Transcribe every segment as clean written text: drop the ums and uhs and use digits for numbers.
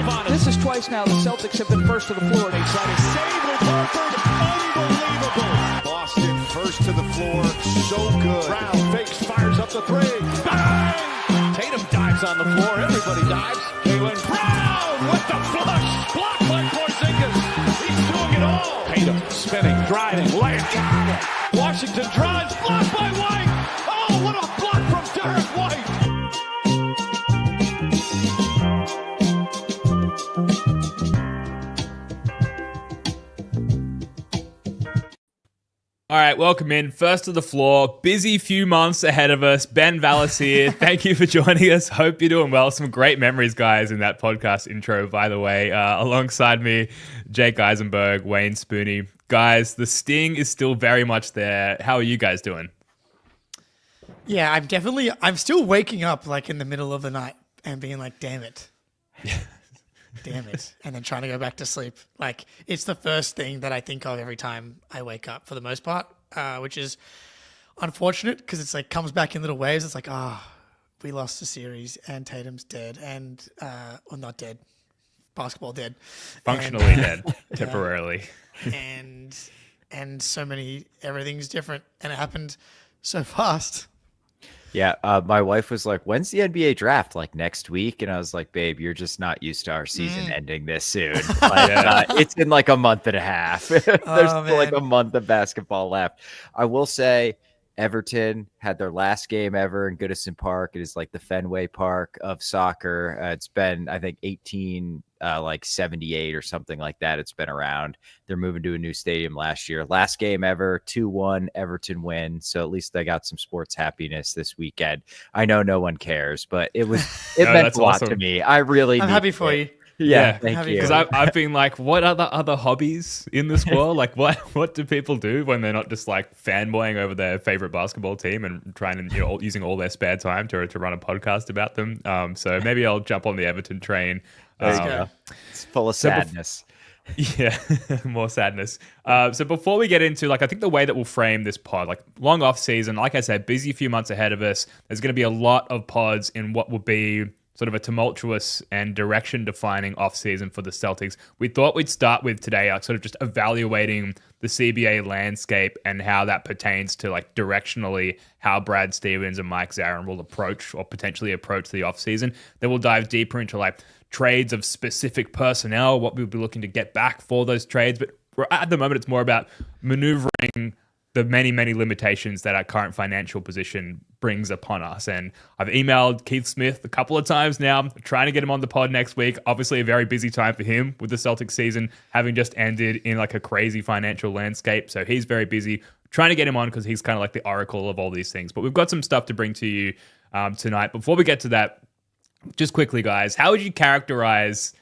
drive on him. This is twice now the Celtics have been first to the floor. They try to Save with Horford. Unbelievable. Boston first to the floor. So good. Brown fakes, fires up the three. Bang! Tatum dives on the floor. Everybody dives. Jaylen Brown with the flush. Blocked by Porzingis. He's doing it all. Tatum spinning, driving, layup. Got it. Washington drives. Blocked by White. Oh, what a block from Derek White. All right, welcome in. First to the floor. Busy few months ahead of us. Ben Vallis here. Thank you for joining us. Hope you're doing well. Some great memories, guys, in that podcast intro, by the way. Alongside me, Jake Eisenberg, Wayne Spooney. Guys, the sting is still very much there. How are you guys doing? Yeah, I'm still waking up like in the middle of the night and being like, damn it. Damn it. And then trying to go back to sleep. Like, it's the first thing that I think of every time I wake up for the most part, which is unfortunate because it's like comes back in little waves. It's like, we lost the series and Tatum's dead and, or not dead, basketball dead. Functionally dead, temporarily. And so many, everything's different. And it happened so fast. Yeah, my wife was like, when's the NBA draft? Like next week? And I was like, babe, you're just not used to our season ending this soon. Like, it's in like a month and a half. There's still like a month of basketball left. I will say Everton had their last game ever in Goodison Park. It is like the Fenway Park of soccer. It's been, I think, 78 or something like that. It's been around. They're moving to a new stadium last year. Last game ever, 2-1 Everton win. So at least they got some sports happiness this weekend. I know no one cares, but it meant a lot to me. I'm happy for you. Yeah, thank you. Because I've been like, what are the other hobbies in this world? Like, what do people do when they're not just like fanboying over their favorite basketball team and trying and using all their spare time to run a podcast about them? So maybe I'll jump on the Everton train. There you go. It's full of sadness. Yeah, more sadness. So before we get into, like, I think the way that we'll frame this pod, like long off season, like I said, busy few months ahead of us. There's going to be a lot of pods in what will be sort of a tumultuous and direction-defining off-season for the Celtics. We thought we'd start with today, sort of just evaluating the CBA landscape and how that pertains to, like, directionally how Brad Stevens and Mike Zarin will approach or potentially approach the off-season. Then we'll dive deeper into, like, trades of specific personnel, what we'll be looking to get back for those trades. But at the moment, it's more about maneuvering the many, many limitations that our current financial position brings upon us. And I've emailed Keith Smith a couple of times now, trying to get him on the pod next week. Obviously a very busy time for him with the Celtics season having just ended in like a crazy financial landscape. So he's very busy trying to get him on because he's kind of like the oracle of all these things. But we've got some stuff to bring to you tonight. Before we get to that, just quickly, guys, how would you characterize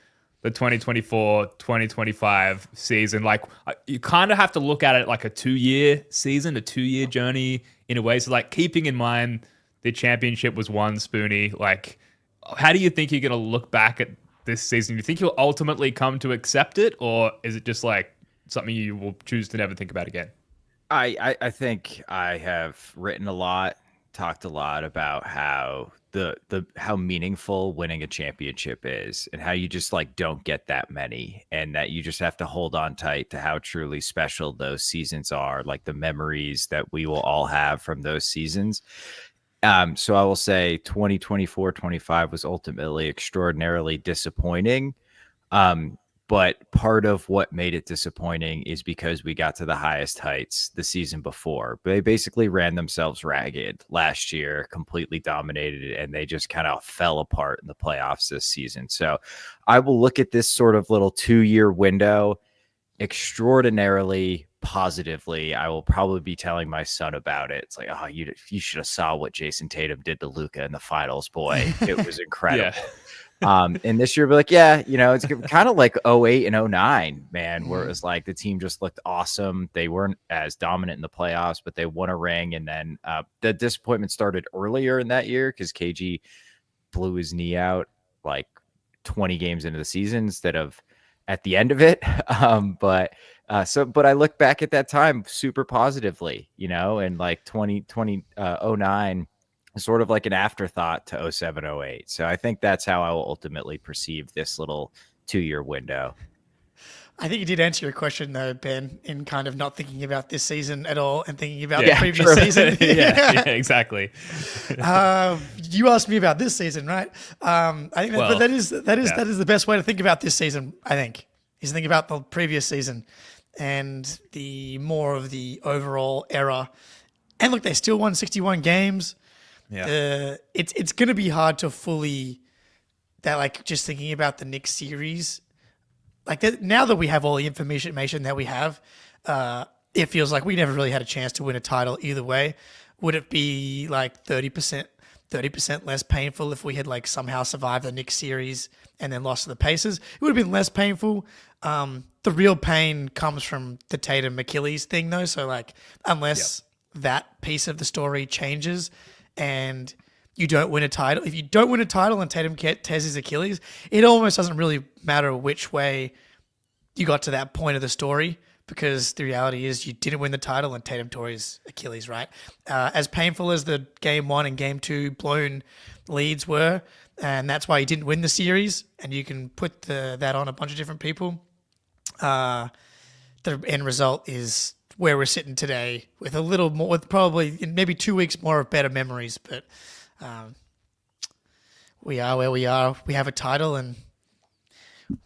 the 2024-2025 season? Like, you kind of have to look at it like a 2-year season, a 2-year journey in a way. So, like, keeping in mind the championship was won, Spoonie, like, how do you think you're going to look back at this season? Do you think you'll ultimately come to accept it, or is it just like something you will choose to never think about again? I think I have written a lot, talked a lot about how how meaningful winning a championship is and how you just like don't get that many, and that you just have to hold on tight to how truly special those seasons are, like the memories that we will all have from those seasons. So I will say 2024-25 was ultimately extraordinarily disappointing. But part of what made it disappointing is because we got to the highest heights the season before. They basically ran themselves ragged last year, completely dominated, and they just kind of fell apart in the playoffs this season. So I will look at this sort of little 2-year window extraordinarily positively. I will probably be telling my son about it. It's like, oh, you should have saw what Jayson Tatum did to Luka in the finals, boy. It was incredible. Yeah. And this year, we're like, yeah, it's kind of like 08 and 09, man, where it was like the team just looked awesome. They weren't as dominant in the playoffs, but they won a ring. And then the disappointment started earlier in that year because KG blew his knee out like 20 games into the season instead of at the end of it. But I look back at that time super positively, and like 09 was sort of like an afterthought to 07-08. So I think that's how I will ultimately perceive this little 2-year window. I think you did answer your question though, Ben, in kind of not thinking about this season at all and thinking about the previous true. season. yeah, exactly. You asked me about this season, right? I think Well, that is the best way to think about this season. I think is think about the previous season and the more of the overall era. And look, they still won 61 games. Yeah. It's going to be hard to fully that like just thinking about the Knicks series. Like that, now that we have all the information that we have, it feels like we never really had a chance to win a title either way. Would it be like 30% less painful if we had like somehow survived the Knicks series and then lost to the Pacers? It would have been less painful. The real pain comes from the Tatum Achilles thing though. So like unless that piece of the story changes and you don't win a title, if you don't win a title and Tatum tears his Achilles, it almost doesn't really matter which way you got to that point of the story, because the reality is you didn't win the title and Tatum tore his Achilles, right? As painful as the game 1 and game 2 blown leads were, and that's why he didn't win the series, and you can put that on a bunch of different people, the end result is where we're sitting today with a little more, with probably maybe 2 weeks more of better memories, but we are where we are. We have a title, and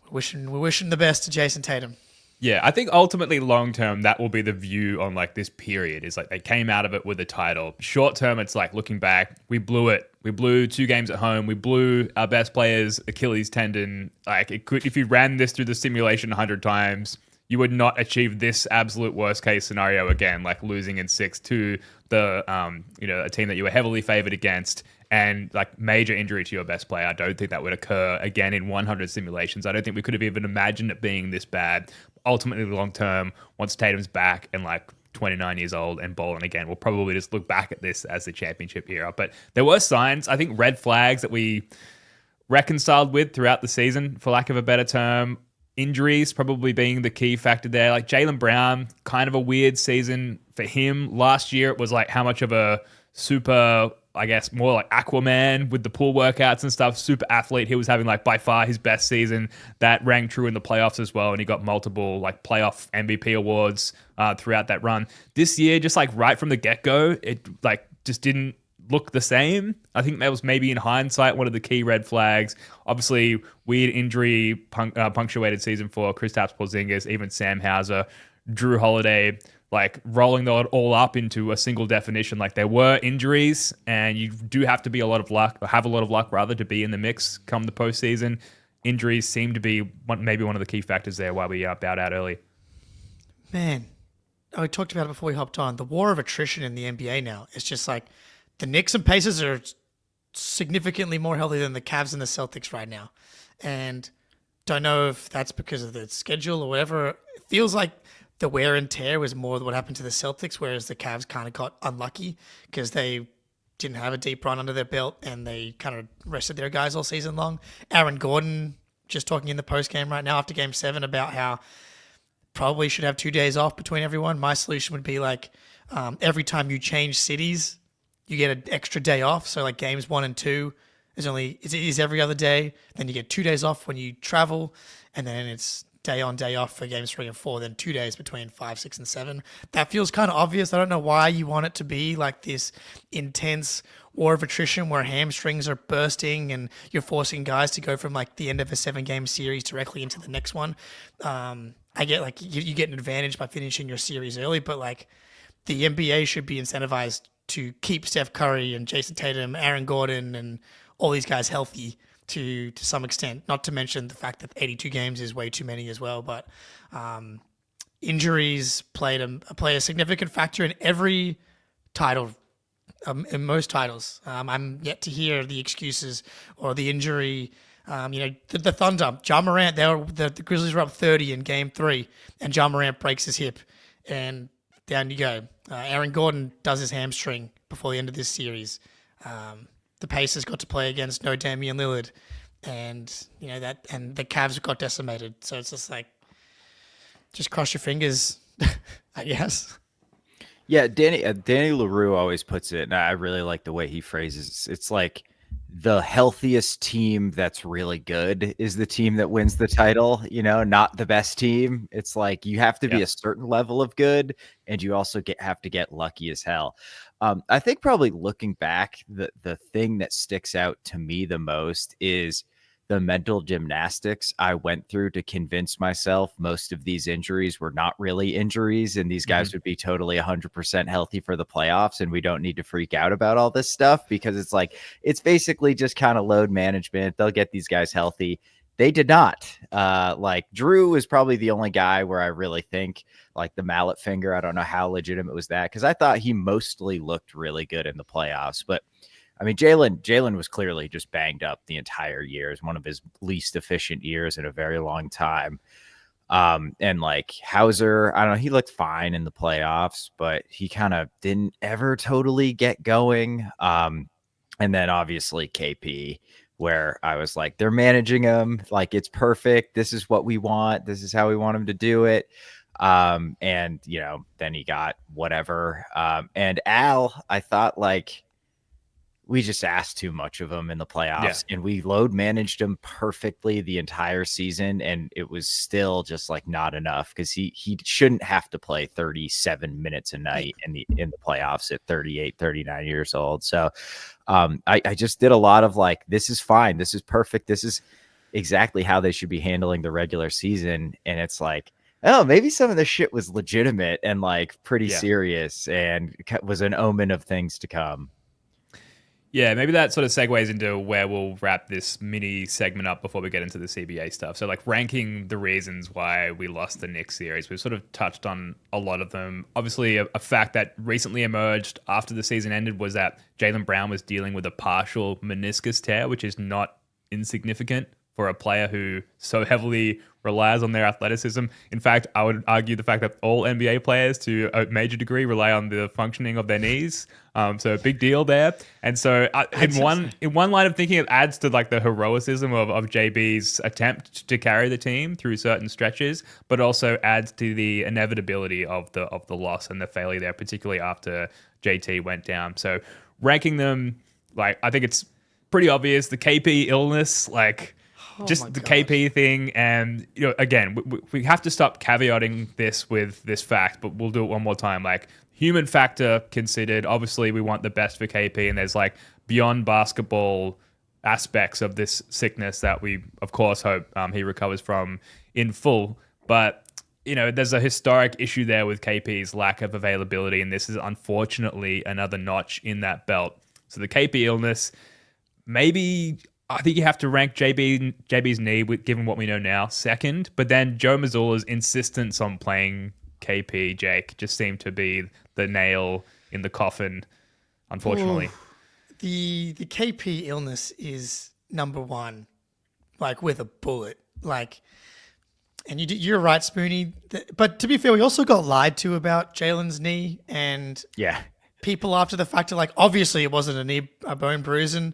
we're wishing the best to Jayson Tatum. Yeah, I think ultimately long term that will be the view on like this period. Is like they came out of it with a title. Short term, it's like looking back, we blew it. We blew 2 games at home. We blew our best player's Achilles tendon. Like it could, if you ran this through the simulation 100 times, you would not achieve this absolute worst case scenario again, like losing in 6 to the a team that you were heavily favored against and like major injury to your best player. I don't think that would occur again in 100 simulations. I don't think we could have even imagined it being this bad. Ultimately, long term, once Tatum's back and like 29 years old and bowling again, we'll probably just look back at this as the championship era. But there were signs, I think red flags that we reconciled with throughout the season, for lack of a better term. Injuries probably being the key factor there. Like Jaylen Brown, kind of a weird season for him. Last year, it was like how much of a super, I guess, more like Aquaman with the pool workouts and stuff, super athlete. He was having like by far his best season. That rang true in the playoffs as well. And he got multiple like playoff MVP awards throughout that run. This year, just like right from the get-go, it like just didn't look the same. I think that was maybe in hindsight one of the key red flags. Obviously, weird injury punctuated season for Kristaps Porzingis, even Sam Hauser, Drew Holiday, like rolling that all up into a single definition. Like there were injuries, and you do have to be a lot of luck, or have a lot of luck rather, to be in the mix come the postseason. Injuries seem to be maybe one of the key factors there why we bowed out early. Man, we talked about it before we hopped on. The war of attrition in the NBA now. It's just like the Knicks and Pacers are significantly more healthy than the Cavs and the Celtics right now. And don't know if that's because of the schedule or whatever. It feels like the wear and tear was more what happened to the Celtics, whereas the Cavs kind of got unlucky because they didn't have a deep run under their belt and they kind of rested their guys all season long. Aaron Gordon just talking in the postgame right now after Game 7 about how probably should have 2 days off between everyone. My solution would be like every time you change cities, you get an extra day off. So like games 1 and 2 is every other day. Then you get 2 days off when you travel, and then it's day on, day off for games 3 and 4. Then 2 days between 5, 6, and 7. That feels kind of obvious. I don't know why you want it to be like this intense war of attrition where hamstrings are bursting and you're forcing guys to go from like the end of a 7-game series directly into the next one. I get like you get an advantage by finishing your series early, but like the NBA should be incentivized to keep Steph Curry and Jayson Tatum, Aaron Gordon, and all these guys healthy to some extent. Not to mention the fact that 82 games is way too many as well. But injuries play a significant factor in every title, in most titles. I'm yet to hear the excuses or the injury. The Thunder, Ja Morant, the Grizzlies were up 30 in Game 3, and Ja Morant breaks his hip, and down you go. Aaron Gordon does his hamstring before the end of this series. The Pacers got to play against no Damian Lillard, and and the Cavs got decimated. So it's just like, just cross your fingers, I guess. Yeah, Danny LaRue always puts it, and I really like the way he phrases it. It's like the healthiest team that's really good is the team that wins the title, not the best team. It's like you have to be Yeah. a certain level of good, and you also have to get lucky as hell. I think probably looking back, the thing that sticks out to me the most is the mental gymnastics I went through to convince myself most of these injuries were not really injuries and these guys would be totally 100% healthy for the playoffs and we don't need to freak out about all this stuff because it's like it's basically just kind of load management. They'll get these guys healthy. They did not. Like Drew is probably the only guy where I really think like the mallet finger. I don't know how legitimate was that because I thought he mostly looked really good in the playoffs, but I mean, Jaylen was clearly just banged up the entire year. It's one of his least efficient years in a very long time. And like Hauser, I don't know, he looked fine in the playoffs, but he kind of didn't ever totally get going. And then obviously KP, where I was like, they're managing him like it's perfect. This is what we want. This is how we want him to do it. And then he got whatever. And Al, I thought like, we just asked too much of him in the playoffs and we load managed him perfectly the entire season. And it was still just like not enough because he shouldn't have to play 37 minutes a night in the playoffs at 38, 39 years old. So I just did a lot of like, this is fine. This is perfect. This is exactly how they should be handling the regular season. And it's like, oh, maybe some of this shit was legitimate and like pretty serious and was an omen of things to come. Yeah, maybe that sort of segues into where we'll wrap this mini segment up before we get into the CBA stuff. So, like, ranking the reasons why we lost the Knicks series. We've sort of touched on a lot of them. Obviously, a fact that recently emerged after the season ended was that Jaylen Brown was dealing with a partial meniscus tear, which is not insignificant for a player who so heavily relies on their athleticism. In fact, I would argue the fact that all NBA players to a major degree rely on the functioning of their knees. So a big deal there. And so in one line of thinking, it adds to like the heroicism of JB's attempt to carry the team through certain stretches, but also adds to the inevitability of the loss and the failure there, particularly after JT went down. So ranking them, like, I think it's pretty obvious. The KP illness, like, just the KP thing. And, again, we have to stop caveating this with this fact, but we'll do it one more time. Like, human factor considered, obviously we want the best for KP, and there's like beyond basketball aspects of this sickness that we, of course, hope he recovers from in full. But, there's a historic issue there with KP's lack of availability, and this is unfortunately another notch in that belt. So the KP illness, maybe I think you have to rank JB's knee, given what we know now, second. But then Joe Mazzulla's insistence on playing KP, Jake, just seemed to be the nail in the coffin, unfortunately. The KP illness is number one, like with a bullet. Like, and you're right, Spoonie. But to be fair, we also got lied to about Jaylen's knee, and people after the fact are like, obviously it wasn't a bone bruise, and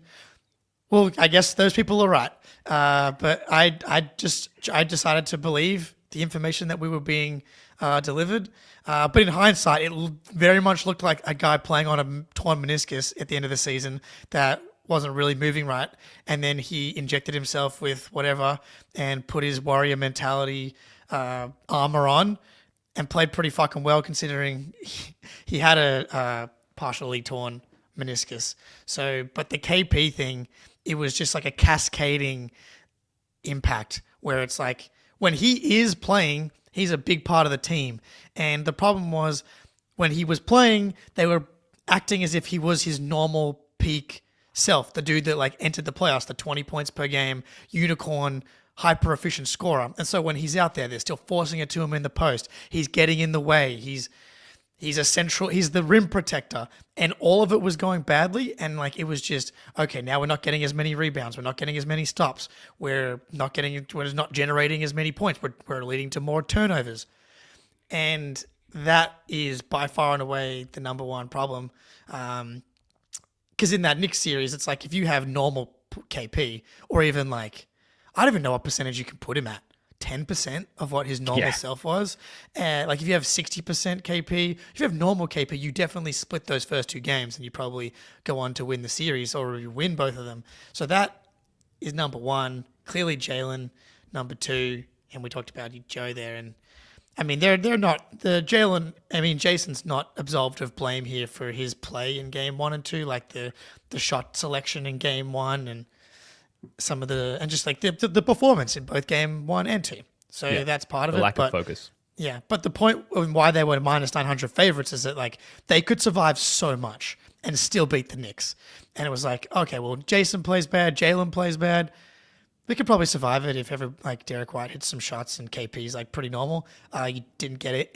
well, I guess those people are right. But I decided to believe the information that we were being delivered. But in hindsight, it very much looked like a guy playing on a torn meniscus at the end of the season that wasn't really moving right. And then he injected himself with whatever and put his warrior mentality armor on and played pretty fucking well considering he had a partially torn meniscus. So, but the KP thing, it was just like a cascading impact where it's like when he is playing, he's a big part of the team. And the problem was when he was playing, they were acting as if he was his normal peak self, the dude that like entered the playoffs, the 20 points per game, unicorn, hyper efficient scorer. And so when he's out there, they're still forcing it to him in the post. He's getting in the way. He's the rim protector, and all of it was going badly. And like, it was just, okay, now we're not getting as many rebounds. We're not getting as many stops. We're not generating as many points. We're leading to more turnovers. And that is by far and away the number one problem. Because in that Knicks series, it's like, if you have normal KP or even like, I don't even know what percentage you can put him at. 10% of what his normal self was. Like if you have 60% KP, if you have normal KP, you definitely split those first 2 games and you probably go on to win the series or you win both of them. So that is number 1. Clearly Jalen, number 2, and we talked about Joe there. And I mean, they're not the Jalen. I mean, Jason's not absolved of blame here for his play in game 1 and 2, like the shot selection in game 1 and some of just like the performance in both game 1 and 2. So that's part of the it. lack of focus. Yeah, but the point of why they were minus 900 favorites is that like they could survive so much and still beat the Knicks. And it was like, okay, well, Jason plays bad, Jalen plays bad. We could probably survive it if ever like Derek White hits some shots and KP's like pretty normal. You didn't get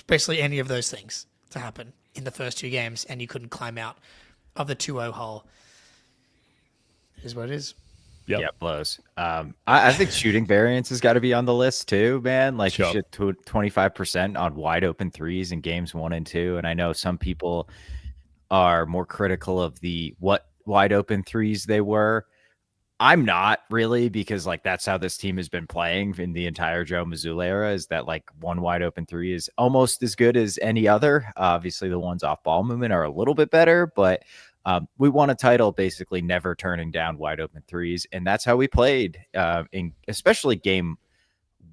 basically any of those things to happen in the first 2 games, and you couldn't climb out of the 2-0 hole. It is what it is. Yep. Yeah, blows. I think shooting variance has got to be on the list too, man. Like you should 25% on wide open threes in games 1 and 2. And I know some people are more critical of what wide open threes they were. I'm not really, because like that's how this team has been playing in the entire Joe Mazzulla era, is that like one wide open 3 is almost as good as any other. Obviously the ones off ball movement are a little bit better, but we won a title basically never turning down wide open 3s. And that's how we played in especially game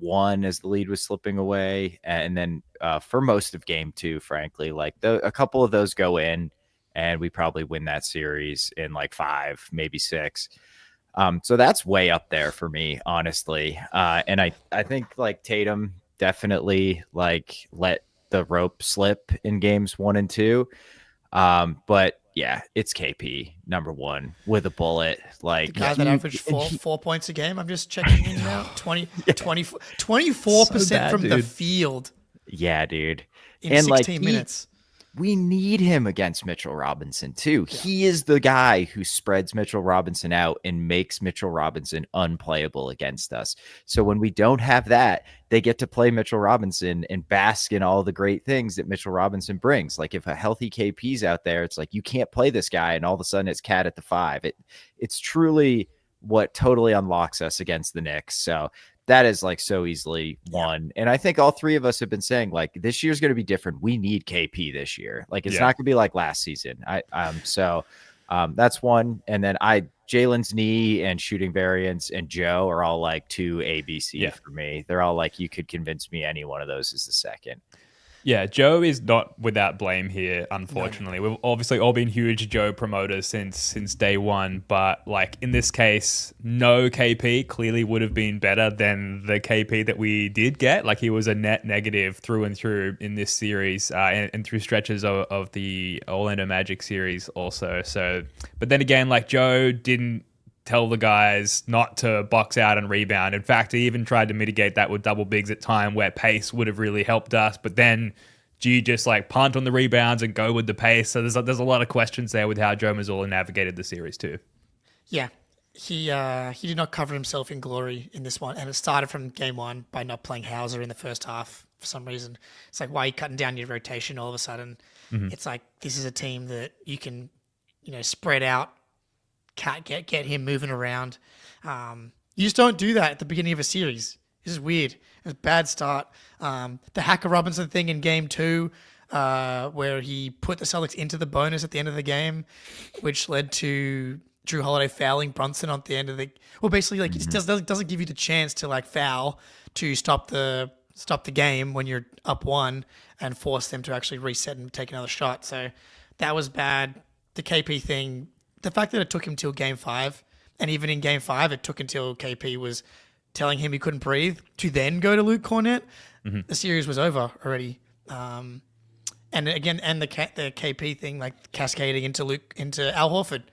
1 as the lead was slipping away. And then for most of game 2, frankly, like a couple of those go in and we probably win that series in like 5, maybe 6. So that's way up there for me, honestly. And I think like Tatum definitely like let the rope slip in games 1 and 2. But yeah, it's KP number 1 with a bullet. Like the guy that averaged 4 points a game. I'm just checking in now. 24% from the field. Yeah, dude. In 16 minutes. We need him against Mitchell Robinson too. Yeah. He is the guy who spreads Mitchell Robinson out and makes Mitchell Robinson unplayable against us. So when we don't have that, they get to play Mitchell Robinson and bask in all the great things that Mitchell Robinson brings. Like if a healthy KP's out there, it's like, you can't play this guy. And all of a sudden it's Cat at the 5. It's truly what totally unlocks us against the Knicks. So that is like so easily won. And I think all 3 of us have been saying like this year's going to be different. We need KP this year. Like it's not going to be like last season. So that's one. And then Jalen's knee and shooting variance and Joe are all like 2 ABC for me. They're all like, you could convince me any one of those is the second. Yeah, Joe is not without blame here, unfortunately. We've obviously all been huge Joe promoters since day 1, but like in this case, no KP clearly would have been better than the KP that we did get. Like he was a net negative through and through in this series and through stretches of the Orlando Magic series also. So, but then again, like Joe didn't tell the guys not to box out and rebound. In fact, he even tried to mitigate that with double bigs at time where pace would have really helped us. But then G just like punt on the rebounds and go with the pace. So there's a lot of questions there with how Joe Mazzulla navigated the series too. Yeah, he did not cover himself in glory in this one. And it started from game 1 by not playing Hauser in the first half for some reason. It's like, why are you cutting down your rotation all of a sudden? It's like, this is a team that you can, spread out, get him moving around. You just don't do that at the beginning of a series. This is weird. It was a bad start. The Hacker Robinson thing in game 2, where he put the Celtics into the bonus at the end of the game, which led to Drew Holiday fouling Brunson at the end of the. Well, basically, like it just doesn't give you the chance to like foul to stop the game when you're up 1 and force them to actually reset and take another shot. So that was bad. The KP thing. The fact that it took him till game 5, and even in game 5, it took until KP was telling him he couldn't breathe to then go to Luke Cornett. The series was over already. And again, and the KP thing, like cascading into Al Horford,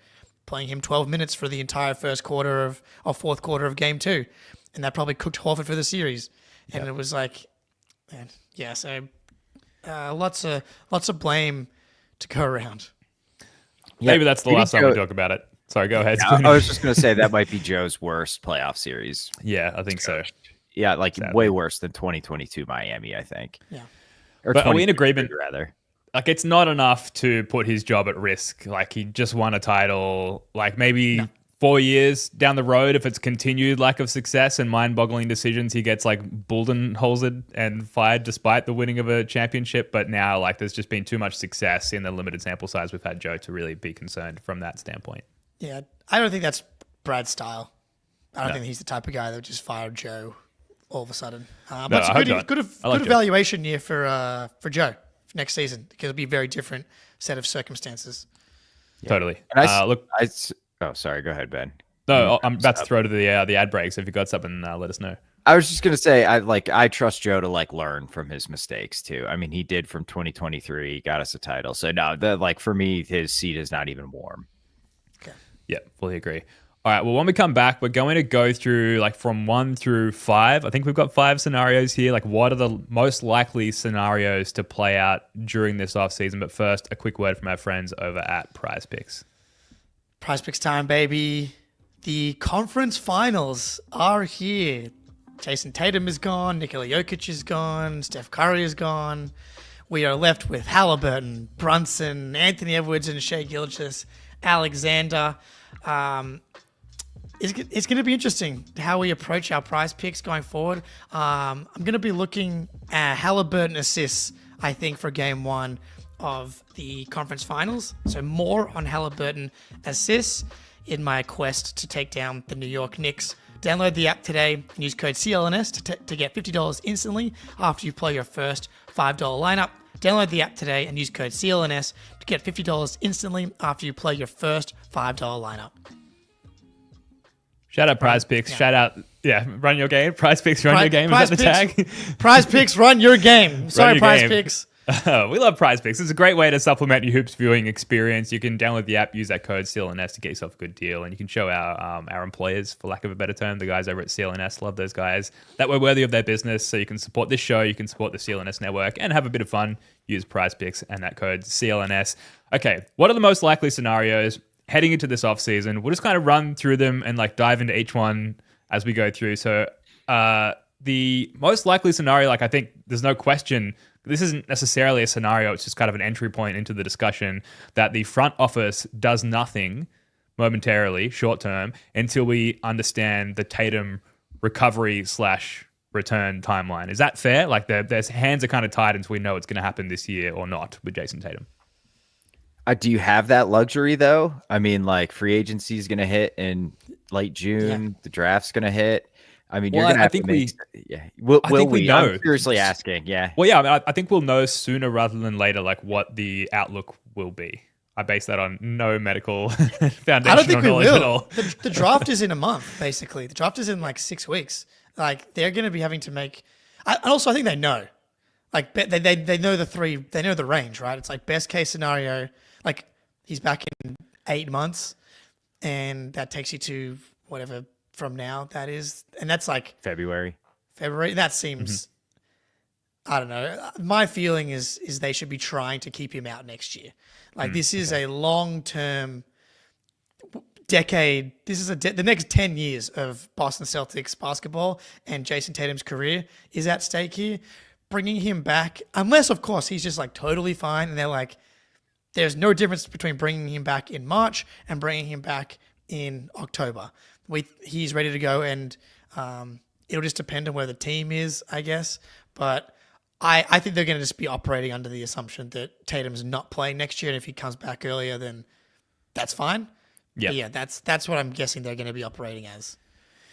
playing him 12 minutes for the entire fourth quarter of game 2. And that probably cooked Horford for the series. And it was like, so lots of blame to go around. Yeah, maybe that's the last time we talk about it. Sorry, go ahead. I was just going to say that might be Joe's worst playoff series. Yeah, I think so. Yeah, like way worse than 2022 Miami, I think. Yeah. But are we in agreement? Rather. Like, it's not enough to put his job at risk. Like, he just won a title. Like, maybe 4 years down the road, if it's continued lack of success and mind-boggling decisions, he gets like bulldozed and fired despite the winning of a championship. But now, like, there's just been too much success in the limited sample size we've had Joe to really be concerned from that standpoint. Yeah, I don't think that's Brad's style. I don't think he's the type of guy that would just fire Joe all of a sudden. But No, it's I a hope good, not. good, I like good Joe. evaluation year for Joe for next season because it'll be a very different set of circumstances. Totally. And Look, oh, sorry. Go ahead, Ben. no, I'm about to throw to the ad break. So if you got something, let us know. I was just gonna say, I trust Joe to like learn from his mistakes too. I mean, he did from 2023, he got us a title. So no, for me, his seat is not even warm. Okay. Yeah, fully agree. All right. Well, when we come back, we're going to go through like from 1 through 5. I think we've got 5 scenarios here. Like, what are the most likely scenarios to play out during this offseason? But first, a quick word from our friends over at Prize Picks. Prize Picks time, baby. The conference finals are here. Jayson Tatum is gone. Nikola Jokic is gone. Steph Curry is gone. We are left with Halliburton, Brunson, Anthony Edwards, and Shai Gilgeous Alexander. It's going to be interesting how we approach our prize picks going forward. I'm going to be looking at Halliburton assists, I think, for game 1 of the conference finals. So more on Halliburton assists in my quest to take down the New York Knicks. Download the app today and use code CLNS to get $50 instantly after you play your first $5 lineup. Download the app today and use code CLNS to get $50 instantly after you play your first $5 lineup. Shout out Prize Picks. Shout out, run your game. Prize Picks, run your game. Is that the tag? Prize Picks, run your game. Sorry, your Prize game. Picks. We love Prize Picks. It's a great way to supplement your hoops viewing experience. You can download the app, use that code CLNS to get yourself a good deal, and you can show our employers, for lack of a better term, the guys over at CLNS, love those guys, that we're worthy of their business. So you can support this show, you can support the CLNS network, and have a bit of fun. Use Prize Picks and that code CLNS. Okay, what are the most likely scenarios heading into this offseason? We'll just kind of run through them and like dive into each one as we go through. So the most likely scenario, like I think there's no question, this isn't necessarily a scenario, it's just kind of an entry point into the discussion, that the front office does nothing momentarily, short term, until we understand the Tatum recovery / return timeline. Is that fair? Like their hands are kind of tied until we know it's going to happen this year or not with Jayson Tatum. Do you have that luxury though? I mean, like free agency is going to hit in late June. The draft's going to hit. I mean, you're going to have to make... Will we? know. I'm seriously asking. Yeah. Well, yeah, I mean, I think we'll know sooner rather than later, like what the outlook will be. I base that on no medical foundational I don't think we knowledge at will. all. The draft is in a month, basically. The draft is in like 6 weeks. Like they're going to be having to make. And also, I think they know. Like they know the three. They know the range, right? It's like best case scenario. Like he's back in 8 months, and that takes you to whatever from now that is, and that's like February. That seems. I don't know. My feeling is they should be trying to keep him out next year. Like this is a long-term decade. This is the next 10 years of Boston Celtics basketball, and Jayson Tatum's career is at stake here. Bringing him back, unless of course he's just like totally fine, and they're like, there's no difference between bringing him back in March and bringing him back in October. He's ready to go, and it'll just depend on where the team is, I guess. But I think they're going to just be operating under the assumption that Tatum's not playing next year, and if he comes back earlier, then that's fine. Yeah, yeah, that's what I'm guessing they're going to be operating as.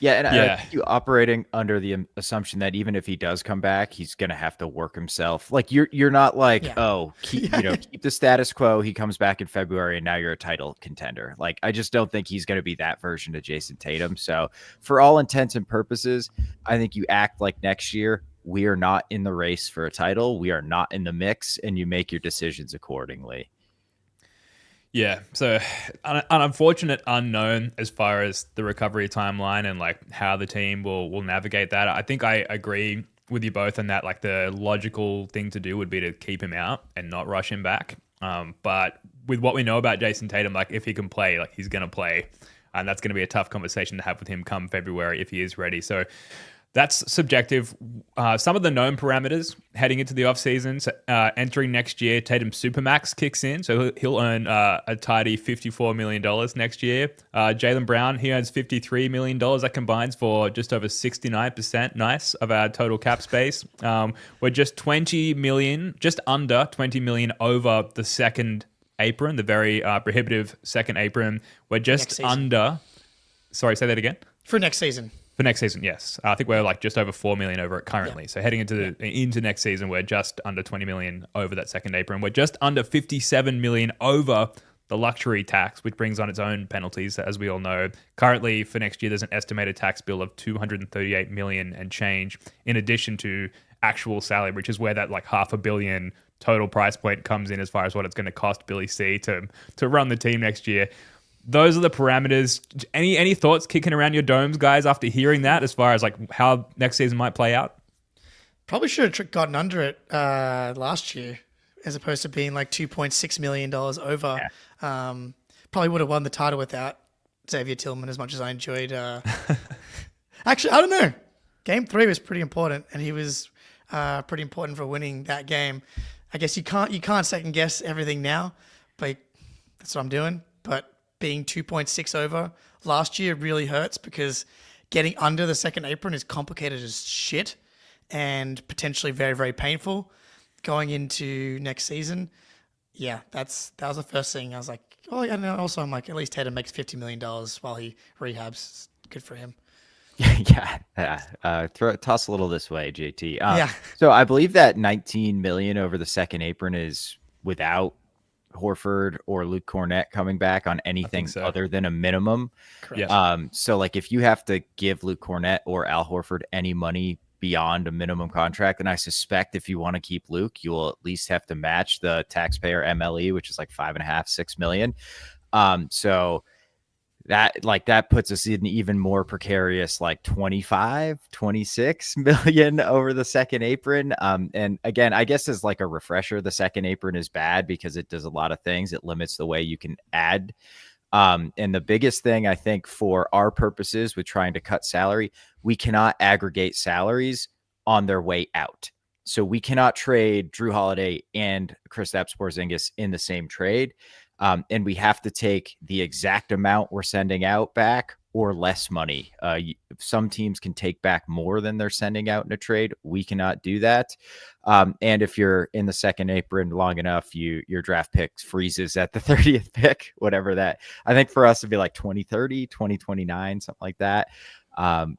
Yeah, and I think you operating under the assumption that even if he does come back, he's going to have to work himself. Like you're not like, keep the status quo. He comes back in February and now you're a title contender. Like I just don't think he's going to be that version of Jayson Tatum. So for all intents and purposes, I think you act like next year we are not in the race for a title. We are not in the mix, and you make your decisions accordingly. Yeah, so an unfortunate unknown as far as the recovery timeline and like how the team will navigate that. I think I agree with you both on that. Like the logical thing to do would be to keep him out and not rush him back. But with what we know about Jayson Tatum, like if he can play, like he's going to play, and that's going to be a tough conversation to have with him come February if he is ready. So That's subjective. Some of the known parameters heading into the offseason, entering next year, Tatum Supermax kicks in, so he'll earn a tidy $54 million next year. Jaylen Brown, he earns $53 million. That combines for just over 69%, nice, of our total cap space. We're just $20 million, just under $20 million over the second apron, the very prohibitive second apron. We're just under... Sorry, say that again? For next season. For next season, yes. I think we're like just over 4 million over it currently. Yeah. So heading into next season, we're just under 20 million over that second apron. We're just under 57 million over the luxury tax, which brings on its own penalties, as we all know. Currently, for next year, there's an estimated tax bill of 238 million and change, in addition to actual salary, which is where that like $500 million total price point comes in as far as what it's going to cost Billy C to run the team next year. Those are the parameters. Any thoughts kicking around your domes, guys, after hearing that, as far as like how next season might play out? Probably should have gotten under it last year, as opposed to being like $2.6 million over. Yeah. Probably would have won the title without Xavier Tillman, as much as I enjoyed. Actually, I don't know. Game 3 was pretty important, and he was pretty important for winning that game. I guess you can't second guess everything now, but that's what I'm doing. But being 2.6 over last year really hurts, because getting under the second apron is complicated as shit and potentially very, very painful going into next season. Yeah, that was the first thing. I was like, oh, and also I'm like, at least Tatum makes $50 million while he rehabs. Good for him. Toss a little this way, JT. Yeah. So I believe that 19 million over the second apron is without Horford or Luke Cornett coming back on anything other than a minimum. Correct. So like if you have to give Luke Cornett or Al Horford any money beyond a minimum contract, then I suspect if you want to keep Luke, you will at least have to match the taxpayer MLE, which is like 5.5-6 million. So that puts us in even more precarious, like 25-26 million over the second apron. And again, I guess as like a refresher, the second apron is bad because it does a lot of things. It limits the way you can add. And the biggest thing I think for our purposes with trying to cut salary, we cannot aggregate salaries on their way out. So we cannot trade Drew Holiday and Kristaps Porzingis in the same trade. And we have to take the exact amount we're sending out back or less money. Some teams can take back more than they're sending out in a trade. We cannot do that. And if you're in the second apron long enough, your draft pick freezes at the 30th pick, whatever that. I think for us it'd be like 2030, 2029, something like that.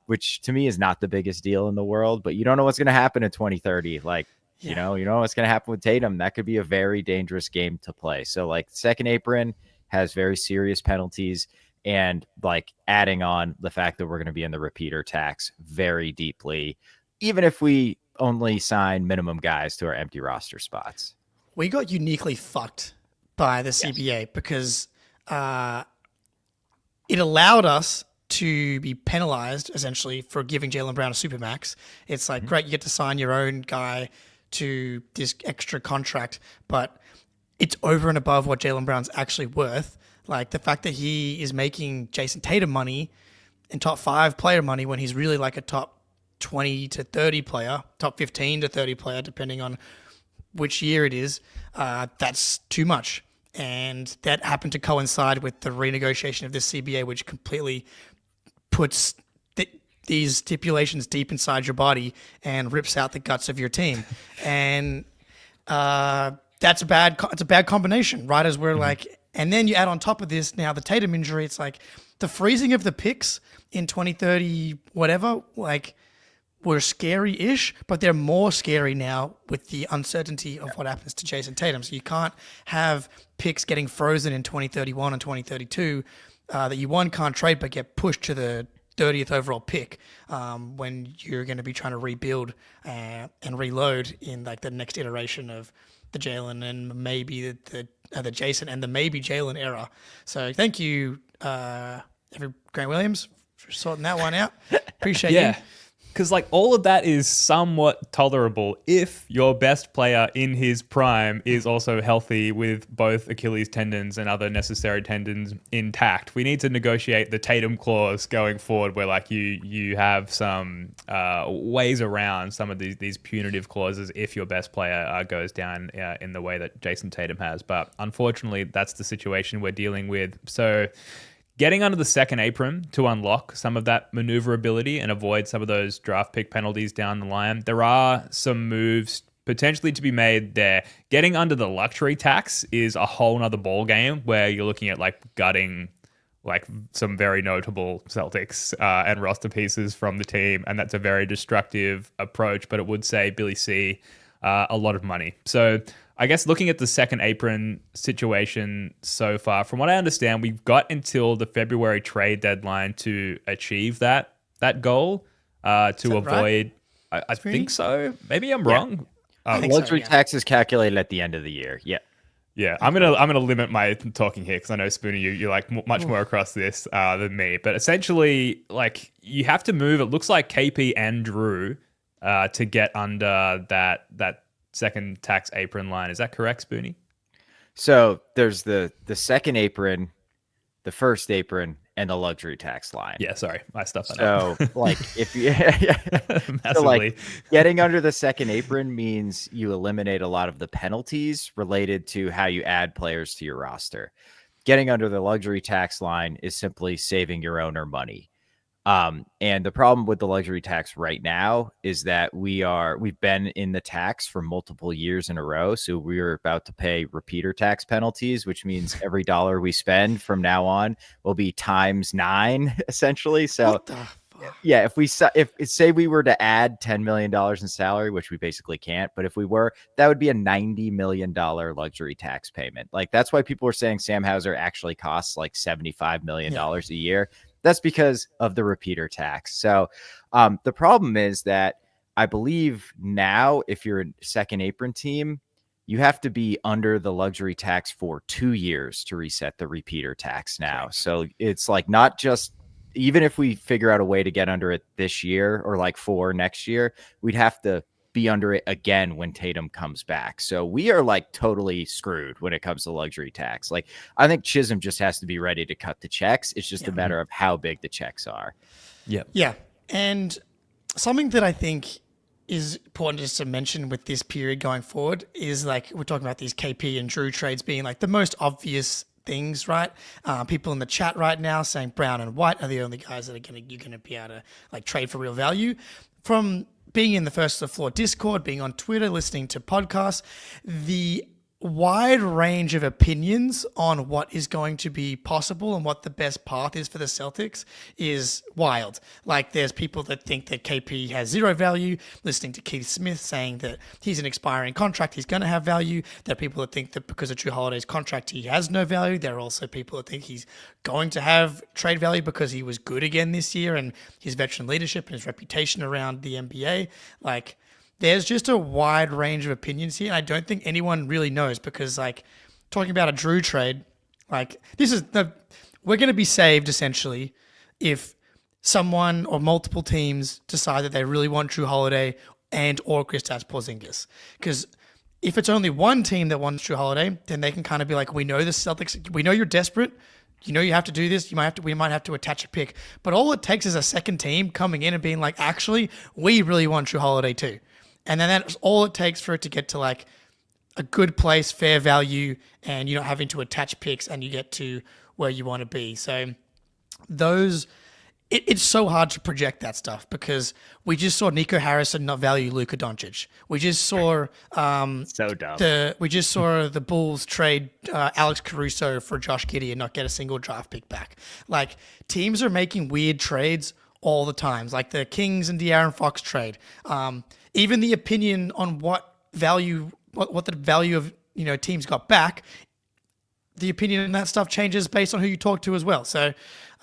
Which to me is not the biggest deal in the world, but you don't know what's going to happen in 2030. Like, you know what's going to happen with Tatum. That could be a very dangerous game to play. So like second apron has very serious penalties, and like adding on the fact that we're going to be in the repeater tax very deeply, even if we only sign minimum guys to our empty roster spots. We got uniquely fucked by the CBA because it allowed us to be penalized essentially for giving Jaylen Brown a supermax. It's like, great, you get to sign your own guy to this extra contract, but it's over and above what Jaylen Brown's actually worth. Like the fact that he is making Jayson Tatum money and top 5 player money when he's really like a top 20 to 30 player, top 15 to 30 player, depending on which year it is, that's too much. And that happened to coincide with the renegotiation of this CBA, which completely puts these stipulations deep inside your body and rips out the guts of your team. And it's a bad combination, right? As we're like, and then you add on top of this now the Tatum injury. It's like the freezing of the picks in 2030, whatever, like were scary-ish, but they're more scary now with the uncertainty of what happens to Jayson Tatum. So you can't have picks getting frozen in 2031 and 2032 that you can't trade but get pushed to the 30th overall pick when you're going to be trying to rebuild and reload in like the next iteration of the Jaylen and maybe the Jason and the maybe Jaylen era. So thank you, Grant Williams, for sorting that one out. Appreciate you. Because like all of that is somewhat tolerable if your best player in his prime is also healthy with both Achilles tendons and other necessary tendons intact. We need to negotiate the Tatum clause going forward, where like you have some ways around some of these punitive clauses if your best player goes down in the way that Jayson Tatum has. But unfortunately, that's the situation we're dealing with. So getting under the second apron to unlock some of that maneuverability and avoid some of those draft pick penalties down the line. There are some moves potentially to be made there. Getting under the luxury tax is a whole nother ball game where you're looking at like gutting like some very notable Celtics and roster pieces from the team. And that's a very destructive approach, but it would save Billy C a lot of money. So I guess looking at the second apron situation so far, from what I understand, we've got until the February trade deadline to achieve that goal to avoid. Right? I think so. Maybe I'm wrong. Luxury tax is calculated at the end of the year. Yeah. Yeah, I'm gonna limit my talking here because I know Spooner, you're like much more across this than me. But essentially, like you have to move. It looks like KP and Drew to get under that second tax apron line. Is that correct, Spoonie? So there's the second apron, the first apron, and the luxury tax line. Yeah, sorry, I stuffed that up. So like if you so like getting under the second apron means you eliminate a lot of the penalties related to how you add players to your roster. Getting under the luxury tax line is simply saving your owner money. And the problem with the luxury tax right now is that we've been in the tax for multiple years in a row. So we're about to pay repeater tax penalties, which means every dollar we spend from now on will be times 9 essentially. So yeah, if say we were to add $10 million in salary, which we basically can't, but if we were, that would be a $90 million luxury tax payment. Like that's why people are saying Sam Hauser actually costs like $75 million a year. That's because of the repeater tax. So the problem is that I believe now if you're a second apron team, you have to be under the luxury tax for 2 years to reset the repeater tax now. Right. So it's like not just, even if we figure out a way to get under it this year or like 4 next year, we'd have to be under it again when Tatum comes back. So we are like totally screwed when it comes to luxury tax. Like I think Chisholm just has to be ready to cut the checks. It's just a matter of how big the checks are. Yeah. And something that I think is important just to mention with this period going forward is like we're talking about these KP and Drew trades being like the most obvious things, right? People in the chat right now saying Brown and White are the only guys that you're gonna be able to like trade for real value. From being in the First to the Floor Discord, being on Twitter, listening to podcasts, the wide range of opinions on what is going to be possible and what the best path is for the Celtics is wild. Like there's people that think that KP has zero value, listening to Keith Smith saying that he's an expiring contract, he's going to have value. There are people that think that because of Drew Holiday's contract, he has no value. There are also people that think he's going to have trade value because he was good again this year and his veteran leadership and his reputation around the NBA. Like, there's just a wide range of opinions here. And I don't think anyone really knows because, like, talking about a Drew trade, like, we're going to be saved essentially if someone or multiple teams decide that they really want Drew Holiday and or Kristaps Porzingis. Because if it's only one team that wants Drew Holiday, then they can kind of be like, we know the Celtics, we know you're desperate. You know you have to do this. We might have to attach a pick. But all it takes is a second team coming in and being like, actually, we really want Drew Holiday too. And then that's all it takes for it to get to like a good place, fair value, and you're not having to attach picks and you get to where you want to be. So it's so hard to project that stuff because we just saw Nico Harrison not value Luka Doncic. We just saw so dumb. We just saw the Bulls trade Alex Caruso for Josh Giddey and not get a single draft pick back. Like teams are making weird trades all the time, like the Kings and De'Aaron Fox trade. Even the opinion on what the value of teams got back, the opinion on that stuff changes based on who you talk to as well. So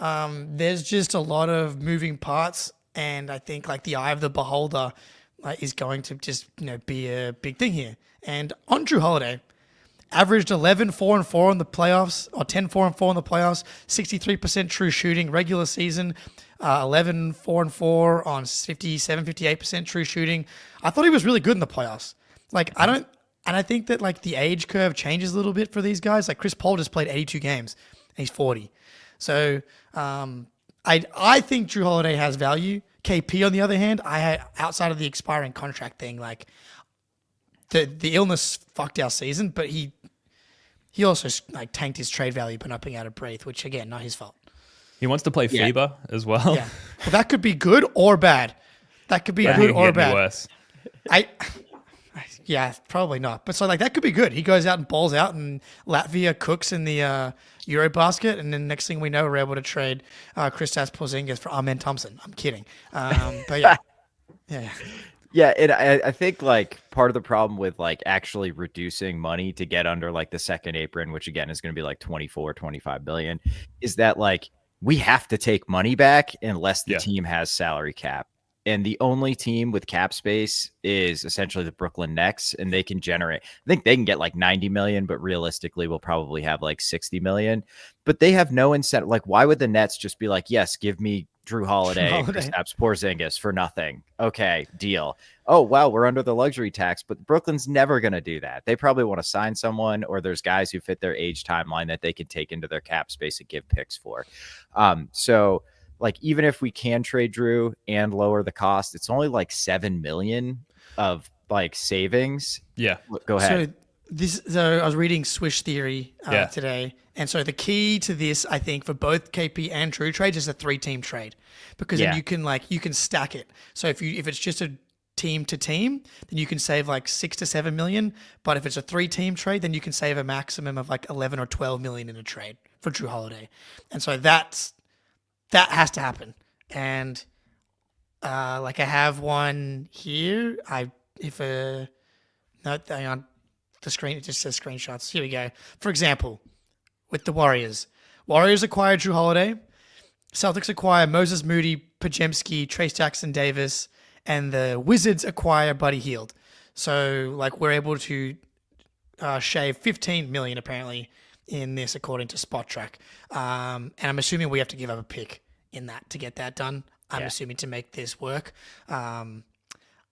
there's just a lot of moving parts, and I think like the eye of the beholder is going to just be a big thing here. And on Drew Holiday, averaged 11-4-4 in the playoffs, or 10-4-4 in the playoffs, 63% true shooting, regular season, 11, 4 and 4 on 57, 58% true shooting. I thought he was really good in the playoffs. Like, I think that like the age curve changes a little bit for these guys. Like Chris Paul just played 82 games and he's 40. So I think Drew Holiday has value. KP, on the other hand, outside of the expiring contract thing, like the illness fucked our season, but he also like tanked his trade value by not being able to breathe, which again, not his fault. He wants to play FIBA as well. Yeah, well, that could be good or bad. That could be good or bad. Worse. Yeah, probably not. But so like that could be good. He goes out and balls out, and Latvia cooks in the Eurobasket, and then next thing we know, we're able to trade Kristaps Porzingis for Amen Thompson. I'm kidding. But yeah, yeah. Yeah, and I think like part of the problem with like actually reducing money to get under like the second apron, which again is going to be like 24, 25 billion, is that like we have to take money back unless the team has salary cap. And the only team with cap space is essentially the Brooklyn Nets, and they can generate, I think they can get like 90 million, but realistically we'll probably have like 60 million. But they have no incentive. Like, why would the Nets just be like, yes, give me Drew Holiday and Kristaps Porzingis for nothing? Okay, deal. Oh, wow, we're under the luxury tax, but Brooklyn's never going to do that. They probably want to sign someone, or there's guys who fit their age timeline that they can take into their cap space and give picks for. So like, even if we can trade Drew and lower the cost, it's only like 7 million of like savings. Yeah. So Go ahead. So I was reading Swish Theory today. And so the key to this, I think, for both KP and Drew trades is a 3-team trade, because then you can stack it. So if it's just a team to team, then you can save like 6 to 7 million. But if it's a 3-team trade, then you can save a maximum of like 11 or 12 million in a trade for Drew Holiday. And so that has to happen. And like I have one here. Hang on, the screen, it just says screenshots. Here we go. For example, with the Warriors acquire Drew Holiday. Celtics acquire Moses Moody, Pajemski, Trace Jackson Davis, and the Wizards acquire Buddy Hield. So like we're able to shave 15 million apparently in this, according to Spot Track. And I'm assuming we have to give up a pick in that to get that done. I'm assuming to make this work. I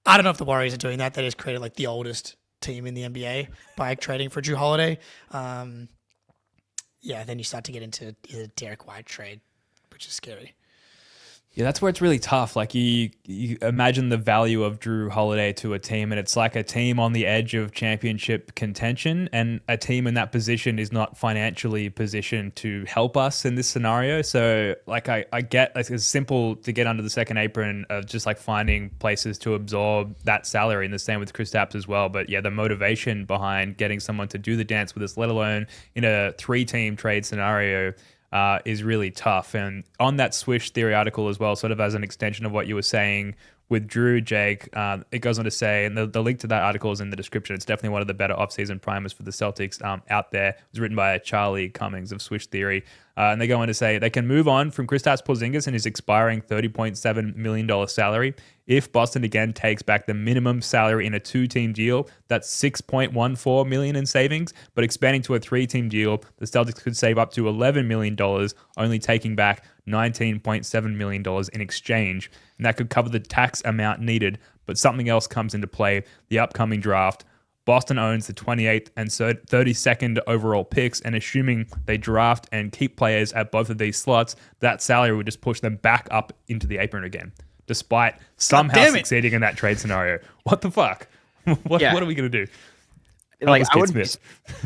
don't know if the Warriors are doing that. They just created like the oldest team in the NBA by trading for Drew Holiday. Then you start to get into the Derek White trade, which is scary. Yeah, that's where it's really tough. Like you imagine the value of Drew Holiday to a team, and it's like a team on the edge of championship contention, and a team in that position is not financially positioned to help us in this scenario. So like I get, like, it's simple to get under the second apron of just like finding places to absorb that salary, and the same with Kristaps as well. But yeah, the motivation behind getting someone to do the dance with us, let alone in a 3-team trade scenario, is really tough. And on that Swish Theory article as well, sort of as an extension of what you were saying with Drew, Jake, it goes on to say, and the link to that article is in the description, it's definitely one of the better offseason primers for the Celtics out there. It was written by Charlie Cummings of Swish Theory. And they go on to say they can move on from Kristaps Porzingis and his expiring $30.7 million salary if Boston again takes back the minimum salary in a 2-team deal. That's $6.14 million in savings, but expanding to a 3-team deal, the Celtics could save up to $11 million, only taking back $19.7 million in exchange. And that could cover the tax amount needed, but something else comes into play: the upcoming draft. Boston owns the 28th and 32nd overall picks, and assuming they draft and keep players at both of these slots, that salary would just push them back up into the apron again, despite somehow succeeding in that trade scenario. What the fuck? What are we going to do? Like,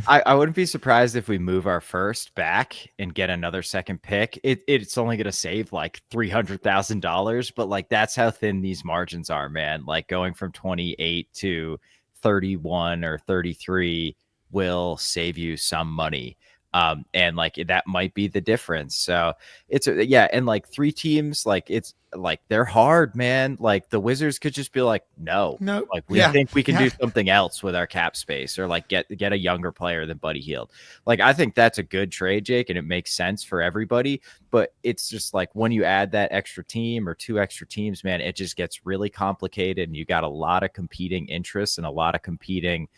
I wouldn't be surprised if we move our first back and get another second pick. It's only going to save like $300,000, but like that's how thin these margins are, man. Like going from 28 to 31 or 33 will save you some money. And like that might be the difference. So and like 3 teams, like it's like they're hard, man. Like the Wizards could just be like, no, like we think we can do something else with our cap space, or like get a younger player than Buddy Hield. Like I think that's a good trade, Jake, and it makes sense for everybody. But it's just like when you add that extra team or 2 extra teams, man, it just gets really complicated, and you got a lot of competing interests and a lot of competing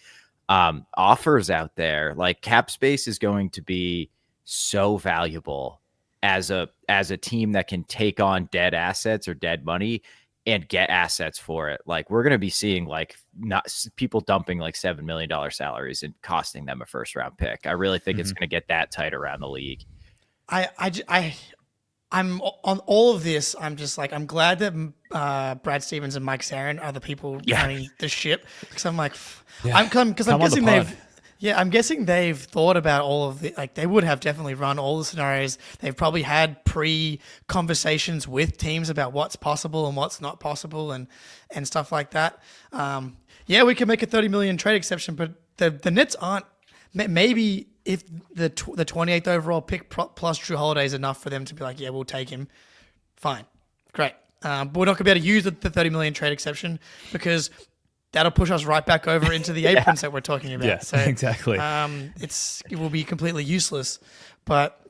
offers out there. Like cap space is going to be so valuable as a team that can take on dead assets or dead money and get assets for it. Like we're going to be seeing like not people dumping like $7 million salaries and costing them a first round pick. I really think it's going to get that tight around the league. I'm on all of this. I'm just like, I'm glad that Brad Stevens and Mike Sarin are the people running the ship. Because I'm like, I'm guessing they've thought about all of the, like they would have definitely run all the scenarios. They've probably had pre-conversations with teams about what's possible and what's not possible and stuff like that. We can make a 30 million trade exception, but the Nets aren't. Maybe if the 28th overall pick plus Drew Holiday is enough for them to be like, yeah, we'll take him. Fine. Great. But we're not going to be able to use the 30 million trade exception because that'll push us right back over into the aprons that we're talking about. Yeah, so, exactly. It will be completely useless. But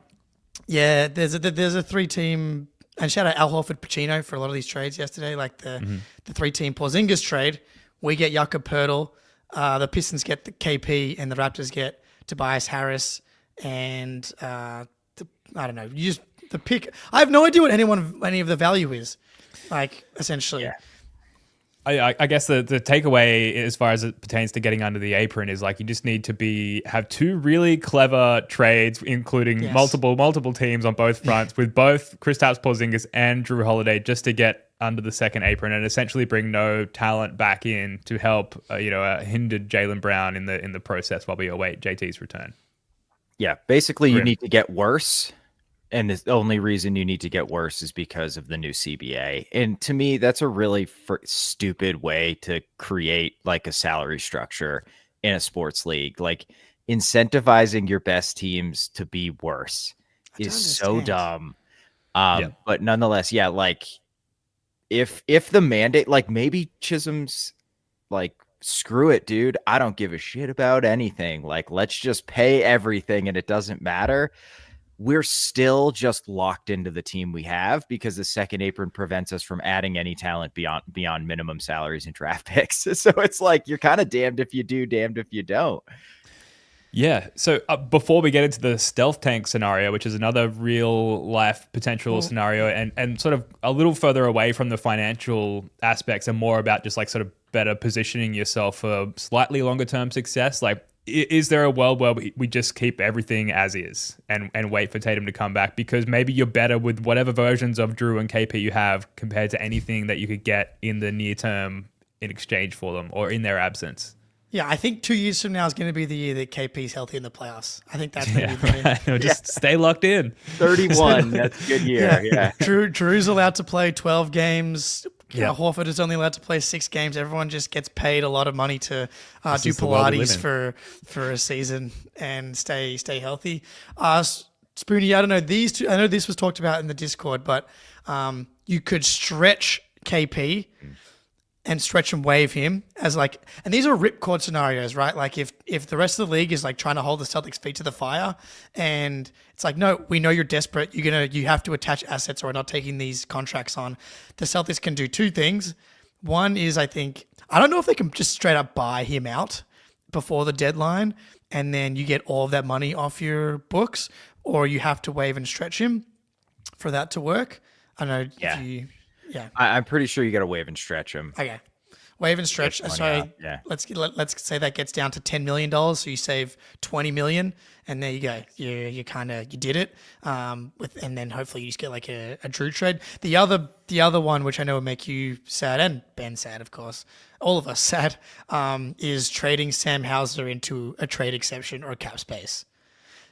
yeah, there's a 3-team, and shout out Al Horford Pacino for a lot of these trades yesterday, like the 3-team Porzingis trade. We get Jakob Poeltl. The Pistons get the KP and the Raptors get Tobias Harris and I don't know. The pick. I have no idea what any of the value is. Like essentially. Yeah. I guess the takeaway as far as it pertains to getting under the apron is like you just need to have two really clever trades, including multiple teams on both fronts with both Kristaps Porzingis and Drew Holiday just to get under the second apron and essentially bring no talent back in to help hindered Jaylen Brown in the process while we await JT's return. Yeah, basically you need to get worse. And the only reason you need to get worse is because of the new CBA. And to me, that's a really stupid way to create like a salary structure in a sports league. Like incentivizing your best teams to be worse is so dumb. But nonetheless, like if the mandate, like maybe Chisholm's like, screw it, dude. I don't give a shit about anything. Like, let's just pay everything and it doesn't matter. We're still just locked into the team we have because the second apron prevents us from adding any talent beyond minimum salaries and draft picks. So it's like you're kind of damned if you do, damned if you don't. Yeah. So before we get into the stealth tank scenario, which is another real life potential scenario and sort of a little further away from the financial aspects and more about just like sort of better positioning yourself for slightly longer term success, like is there a world where we just keep everything as is and wait for Tatum to come back? Because maybe you're better with whatever versions of Drew and KP you have compared to anything that you could get in the near term in exchange for them or in their absence. Yeah, I think 2 years from now is going to be the year that KP's healthy in the playoffs. I think that's going to be just stay locked in. 31, that's a good year. Yeah. Drew's allowed to play 12 games. Horford is only allowed to play 6 games. Everyone just gets paid a lot of money to do Pilates for a season and stay healthy. Spoonie, I don't know these two. I know this was talked about in the Discord, but you could stretch KP and stretch and waive him as like, and these are ripcord scenarios, right? Like if the rest of the league is like trying to hold the Celtics' feet to the fire, and it's like, no, we know you're desperate. You have to attach assets, or we're not taking these contracts on. The Celtics can do 2 things. One is, I don't know if they can just straight up buy him out before the deadline, and then you get all of that money off your books, or you have to waive and stretch him for that to work. I don't know if you. Yeah, I'm pretty sure you got to wave and stretch him. Okay, wave and stretch. So let's say that gets down to $10 million. So you save $20 million, and there you go. You did it. And then hopefully you just get like a Drew trade. The other one, which I know will make you sad and Ben sad, of course, all of us sad, is trading Sam Hauser into a trade exception or a cap space.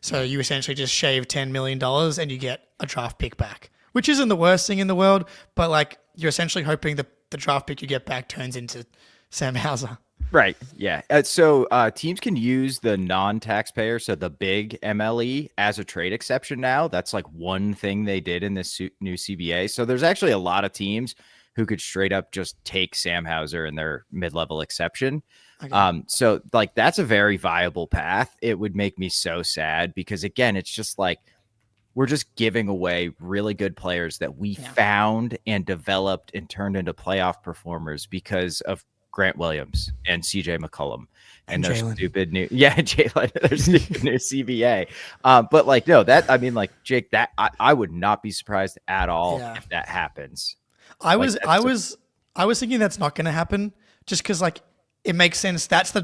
So you essentially just shave $10 million and you get a draft pick back, which isn't the worst thing in the world, but like you're essentially hoping that the draft pick you get back turns into Sam Hauser. Right. Yeah. So teams can use the non-taxpayer, so the big MLE, as a trade exception now. That's like one thing they did in this new CBA. So there's actually a lot of teams who could straight up just take Sam Hauser in their mid-level exception. Okay. So like that's a very viable path. It would make me so sad because again, it's just like, we're just giving away really good players that we found and developed and turned into playoff performers because of Grant Williams and CJ McCollum and their Jalen. stupid new Jalen, their stupid new CBA. But like no, that I mean like Jake, that I would not be surprised at all if that happens. I was thinking that's not going to happen just because like it makes sense. That's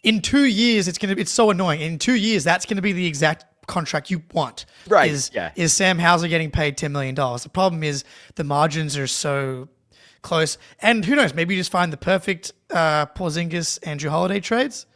in 2 years it's so annoying. In 2 years that's going to be the exact contract you want. Right? Is Sam Hauser getting paid $10 million? The problem is the margins are so close, and who knows? Maybe you just find the perfect Porzingis and Drew Holiday trades,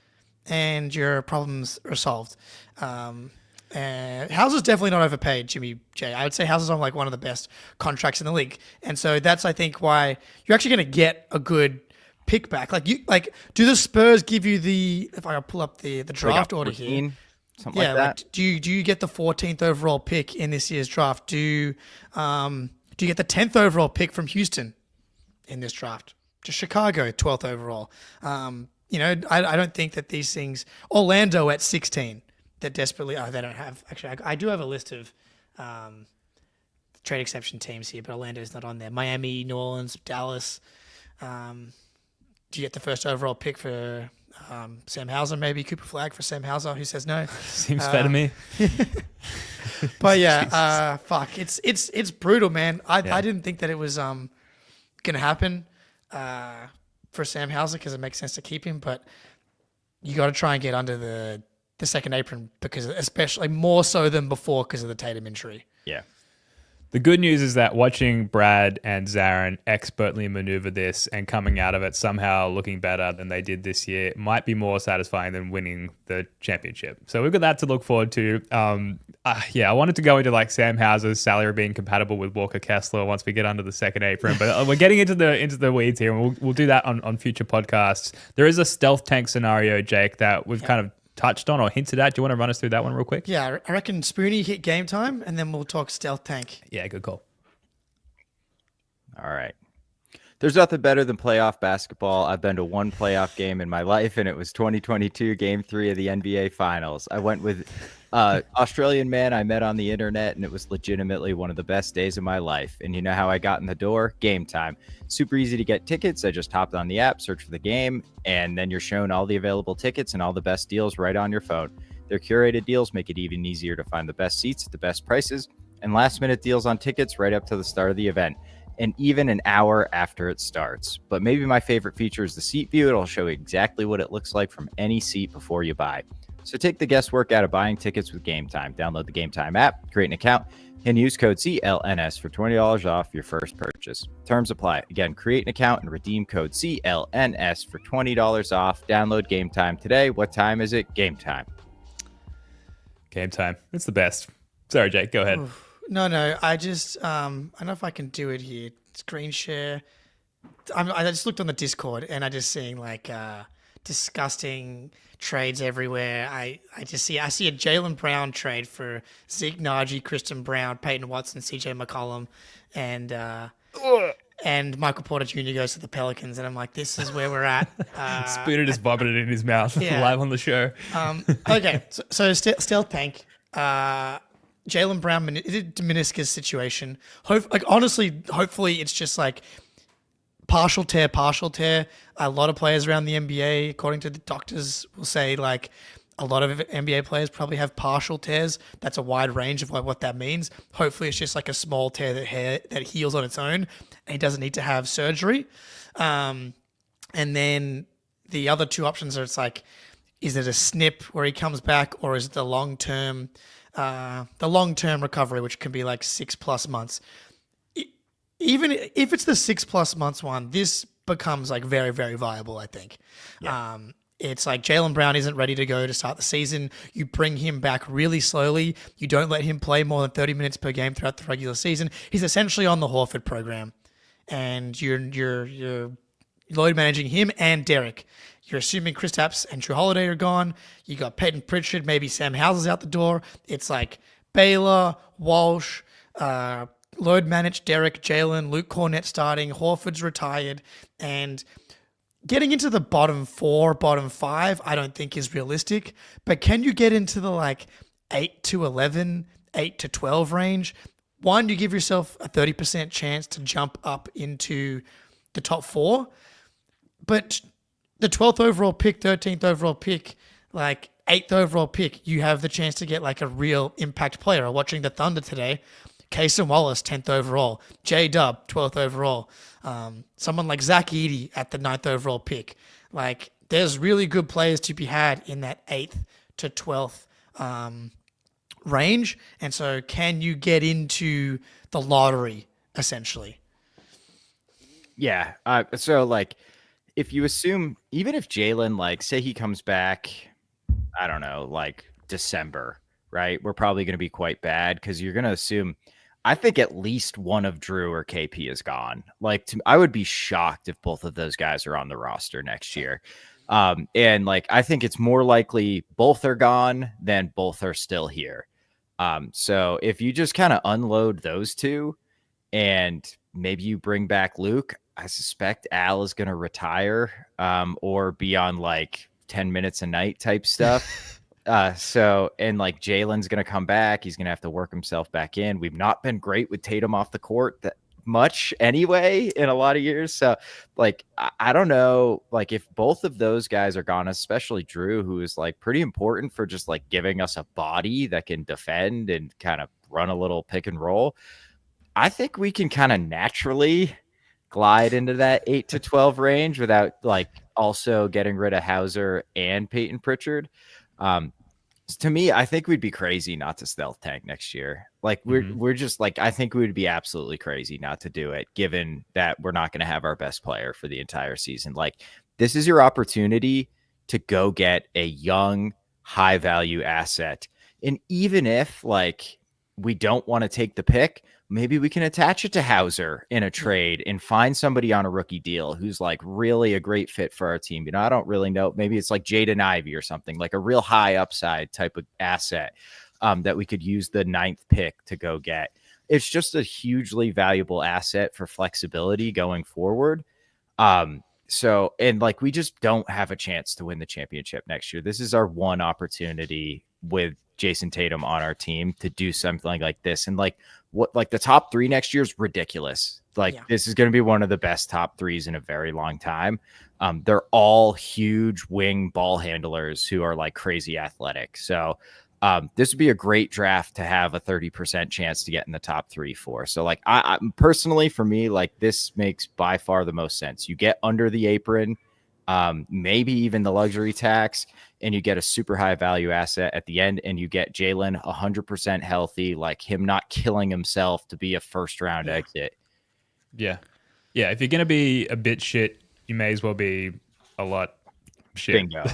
and your problems are solved. Hauser's definitely not overpaid, Jimmy J. I would say Hauser's on like one of the best contracts in the league, and so that's I think why you're actually going to get a good pick back. Do the Spurs give you the? If I pull up the draft order here, something like that. Do you get the 14th overall pick in this year's draft? Do you get the 10th overall pick from Houston in this draft? To Chicago, 12th overall. I don't think that these things. Orlando at 16. That desperately. Oh, they don't have. Actually, I do have a list of trade exception teams here, but Orlando's not on there. Miami, New Orleans, Dallas. Do you get the first overall pick for Sam Hauser? Maybe Cooper Flagg for Sam Hauser. Who says no? Seems fair to me. But yeah, fuck. It's brutal, man. I didn't think that it was gonna happen for Sam Hauser because it makes sense to keep him, but you got to try and get under the second apron because especially more so than before because of the Tatum injury. Yeah. The good news is that watching Brad and Zarin expertly maneuver this and coming out of it somehow looking better than they did this year might be more satisfying than winning the championship. So we've got that to look forward to. I wanted to go into like Sam Hauser's salary being compatible with Walker Kessler once we get under the second apron, but we're getting into the weeds here, and we'll do that on future podcasts. There is a stealth tank scenario, Jake, that we've kind of touched on or hinted at. Do you want to run us through that one real quick? Yeah, I reckon Spoonie hit game time, and then we'll talk stealth tank. Yeah, good call. All right. There's nothing better than playoff basketball. I've been to one playoff game in my life, and it was 2022 Game 3 of the NBA Finals. I went with Australian man I met on the internet, and it was legitimately one of the best days of my life. And you know how I got in the door? Game Time. Super easy to get tickets. I just hopped on the app, search for the game, and then you're shown all the available tickets and all the best deals right on your phone. Their curated deals make it even easier to find the best seats at the best prices, and last-minute deals on tickets right up to the start of the event, and even an hour after it starts. But maybe my favorite feature is the seat view. It'll show exactly what it looks like from any seat before you buy. So take the guesswork out of buying tickets with Game Time. Download the Game Time app, create an account, and use code CLNS for $20 off your first purchase. Terms apply. Again, create an account and redeem code CLNS for $20 off. Download Game Time today. What time is it? Game Time. Game Time. It's the best. Sorry, Jake. Go ahead. No. I just I don't know if I can do it here. Screen share. I just looked on the Discord and I just seeing like disgusting trades everywhere. I see a Jaylen Brown trade for Zeke Naji, Kristen Brown, Peyton Watson, CJ McCollum, and Michael Porter Jr. goes to the Pelicans, and I'm like, this is where we're at. Spooner just vomited in his mouth live on the show. Okay, so stealth tank. Jaylen Brown, meniscus situation. Hopefully it's just like partial tear. A lot of players around the NBA, according to the doctors, will say like a lot of NBA players probably have partial tears. That's a wide range of like what that means. Hopefully it's just like a small tear that heals on its own and he doesn't need to have surgery. And then the other two options are it's like, is it a snip where he comes back, or is it the long-term recovery, which can be like 6+ months? Even if it's the 6+ months one, this becomes like very, very viable, I think. Yeah. It's like Jaylen Brown isn't ready to go to start the season. You bring him back really slowly. You don't let him play more than 30 minutes per game throughout the regular season. He's essentially on the Horford program, and you're load managing him and Derek. You're assuming Kristaps and Drew Holiday are gone. You got Peyton Pritchard, maybe Sam Hauser's out the door. It's like Baylor, Walsh, load manage Derek, Jalen, Luke Cornett starting, Horford's retired, and getting into the bottom 4, bottom 5, I don't think is realistic. But can you get into the like 8 to 11, 8 to 12 range? One, you give yourself a 30% chance to jump up into the top 4. but the 12th overall pick, 13th overall pick, like 8th overall pick, you have the chance to get like a real impact player. Watching the Thunder today, Cason Wallace, 10th overall, J-Dub, 12th overall, someone like Zach Edey at the 9th overall pick. Like, there's really good players to be had in that 8th to 12th range. And so can you get into the lottery, essentially? Yeah. So, like, if you assume, even if Jaylen, like, say he comes back, I don't know, like December, right? We're probably going to be quite bad because you're going to assume, I think at least one of Drew or KP is gone. Like, I would be shocked if both of those guys are on the roster next year. And like, I think it's more likely both are gone than both are still here. So if you just kind of unload those two and maybe you bring back Luke, I suspect Al is going to retire, or be on like 10 minutes a night type stuff. And like Jaylen's going to come back. He's going to have to work himself back in. We've not been great with Tatum off the court that much anyway in a lot of years. So like, I don't know, like if both of those guys are gone, especially Drew, who is like pretty important for just like giving us a body that can defend and kind of run a little pick and roll. I think we can kind of naturally glide into that 8 to 12 range without like also getting rid of Hauser and Peyton Pritchard. To me, I think we'd be crazy not to stealth tank next year. Like we're just like, I think we would be absolutely crazy not to do it, given that we're not going to have our best player for the entire season. Like, this is your opportunity to go get a young, high value asset. And even if like we don't want to take the pick, maybe we can attach it to Hauser in a trade and find somebody on a rookie deal who's like really a great fit for our team. You know, I don't really know. Maybe it's like Jaden Ivey or something, like a real high upside type of asset that we could use the 9th pick to go get. It's just a hugely valuable asset for flexibility going forward. So, and like, we just don't have a chance to win the championship next year. This is our one opportunity with Jayson Tatum on our team to do something like this. And like, what, like the top 3 next year is ridiculous. Like, this is going to be one of the best top 3s in a very long time. They're all huge wing ball handlers who are like crazy athletic. So this would be a great draft to have a 30% chance to get in the top 3 for. So like, I personally, for me, like, this makes by far the most sense. You get under the apron, maybe even the luxury tax, and you get a super high value asset at the end, and you get Jaylen 100% healthy, like him not killing himself to be a first round exit. Yeah. Yeah. If you're going to be a bit shit, you may as well be a lot shit. Bingo.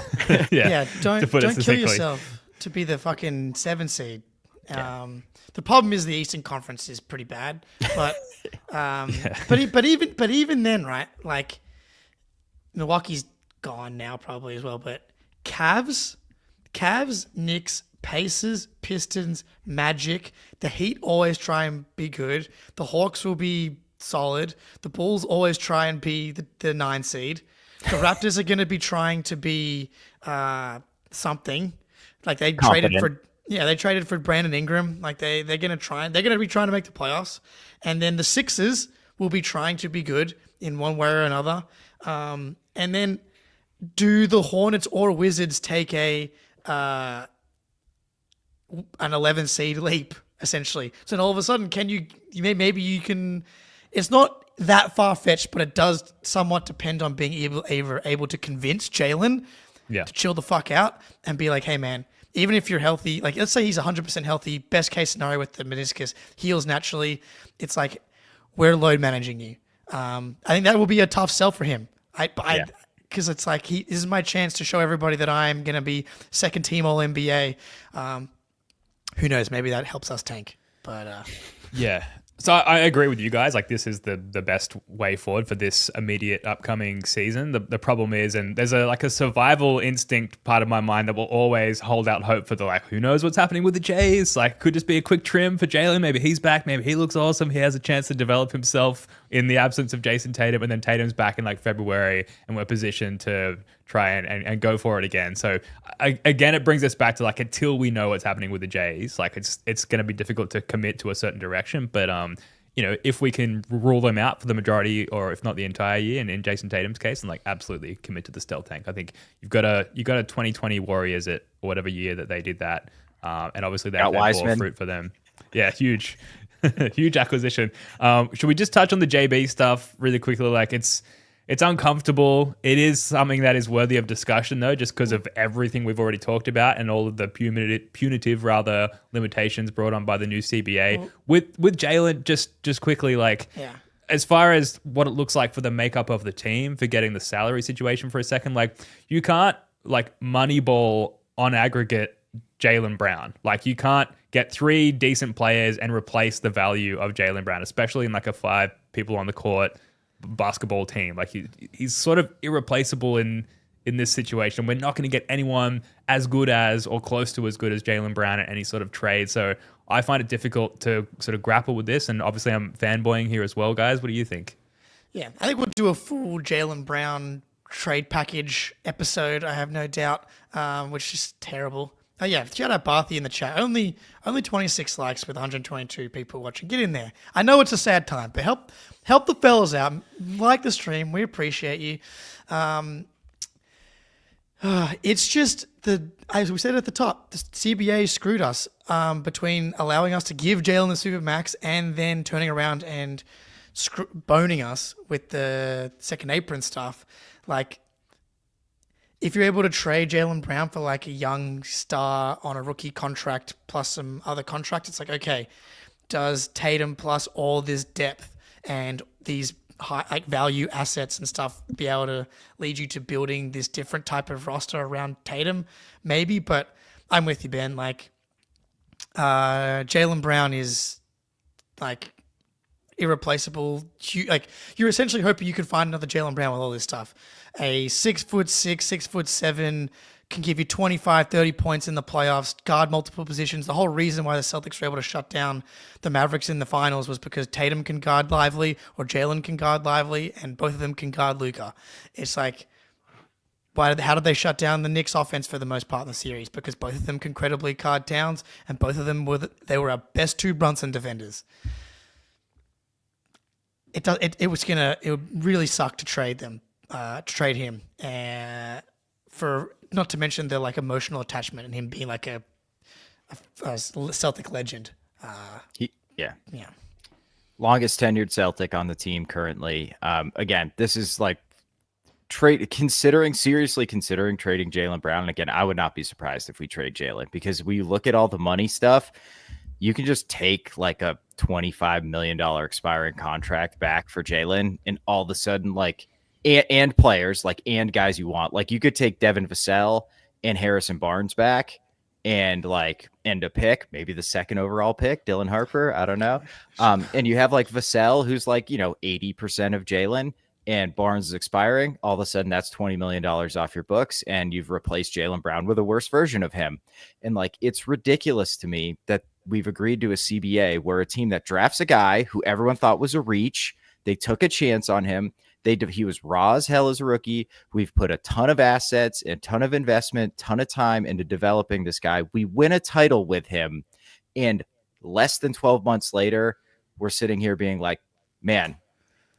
Yeah. Don't kill yourself to be the fucking 7 seed. The problem is the Eastern Conference is pretty bad, but but even then, right? Like, Milwaukee's gone now probably as well, but Cavs, Knicks, Pacers, Pistons, Magic, the Heat always try and be good. The Hawks will be solid. The Bulls always try and be the 9 seed. The Raptors are going to be trying to be something. Like, they traded for Brandon Ingram. Like, they're going to be trying to make the playoffs. And then the Sixers will be trying to be good in one way or another. And then do the Hornets or Wizards take an 11 seed leap, essentially? So then all of a sudden, maybe you can, it's not that far fetched, but it does somewhat depend on being able to convince Jaylen to chill the fuck out and be like, hey man, even if you're healthy, like let's say he's 100% healthy, best case scenario with the meniscus, heals naturally. It's like, we're load managing you. I think that will be a tough sell for him. Because it's like, this is my chance to show everybody that I'm going to be second team All NBA. Who knows? Maybe that helps us tank. But yeah. So I agree with you guys. Like, this is the best way forward for this immediate upcoming season. The problem is, and there's a survival instinct part of my mind that will always hold out hope for who knows what's happening with the Jays. Like, could just be a quick trim for Jaylen. Maybe he's back. Maybe he looks awesome. He has a chance to develop himself in the absence of Jayson Tatum, and then Tatum's back in like February, and we're positioned to try and go for it again. So again, it brings us back to like, until we know what's happening with the Jays, like it's going to be difficult to commit to a certain direction. But if we can rule them out for the majority, or if not the entire year, and in Jayson Tatum's case, and like absolutely commit to the stealth tank. I think you've got a 2020 Warriors at whatever year that they did that, and obviously that bore fruit for them. Yeah, huge, huge acquisition. Should we just touch on the JB stuff really quickly? Like it's uncomfortable. It is something that is worthy of discussion, though, just because of everything we've already talked about and all of the punitive limitations brought on by the new CBA. With Jaylen, just quickly, as far as what it looks like for the makeup of the team, forgetting the salary situation for a second, like you can't moneyball on aggregate Jaylen Brown. Like you can't get 3 decent players and replace the value of Jaylen Brown, especially in like a 5 people on the court basketball team. Like he's sort of irreplaceable in this situation. We're not going to get anyone as good as or close to as good as Jaylen Brown at any sort of trade. So I find it difficult to sort of grapple with this. And obviously I'm fanboying here as well, guys. What do you think? Yeah, I think we'll do a full Jaylen Brown trade package episode, I have no doubt, which is terrible. Oh yeah, shout out Barthy in the chat. Only 26 likes with 122 people watching. Get in there. I know it's a sad time, but help the fellas out. Like the stream. We appreciate you. It's just as we said at the top, the CBA screwed us between allowing us to give Jaylen the Supermax and then turning around and boning us with the second apron stuff. Like, if you're able to trade Jaylen Brown for like a young star on a rookie contract plus some other contract, it's like, okay, does Tatum plus all this depth and these high value assets and stuff be able to lead you to building this different type of roster around Tatum? Maybe, but I'm with you, Ben. Like, Jaylen Brown is like irreplaceable. Like, you're essentially hoping you can find another Jaylen Brown with all this stuff. A 6'6", 6'7", can give you 25, 30 points in the playoffs, guard multiple positions. The whole reason why the Celtics were able to shut down the Mavericks in the finals was because Tatum can guard Lively or Jaylen can guard Lively, and both of them can guard Luka. It's like, how did they shut down the Knicks offense for the most part in the series? Because both of them can credibly guard Towns, and both of them were our best 2 Brunson defenders. It would really suck to trade them. To trade him, for not to mention the like emotional attachment and him being like a Celtic legend. Yeah. Longest tenured Celtic on the team currently. Again, this is like seriously considering trading Jaylen Brown. And again, I would not be surprised if we trade Jaylen, because we look at all the money stuff. You can just take like a $25 million expiring contract back for Jaylen, and all of a sudden, like, and players, like, and guys you want. Like, you could take Devin Vassell and Harrison Barnes back and like end a pick, maybe the 2nd overall pick, Dylan Harper. I don't know. And you have like Vassell, who's like, 80% of Jaylen, and Barnes is expiring. All of a sudden that's $20 million off your books, and you've replaced Jaylen Brown with a worse version of him. And like, it's ridiculous to me that we've agreed to a CBA where a team that drafts a guy who everyone thought was a reach, they took a chance on him. He was raw as hell as a rookie. We've put a ton of assets, a ton of investment, ton of time into developing this guy. We win a title with him, and less than 12 months later, we're sitting here being like, man,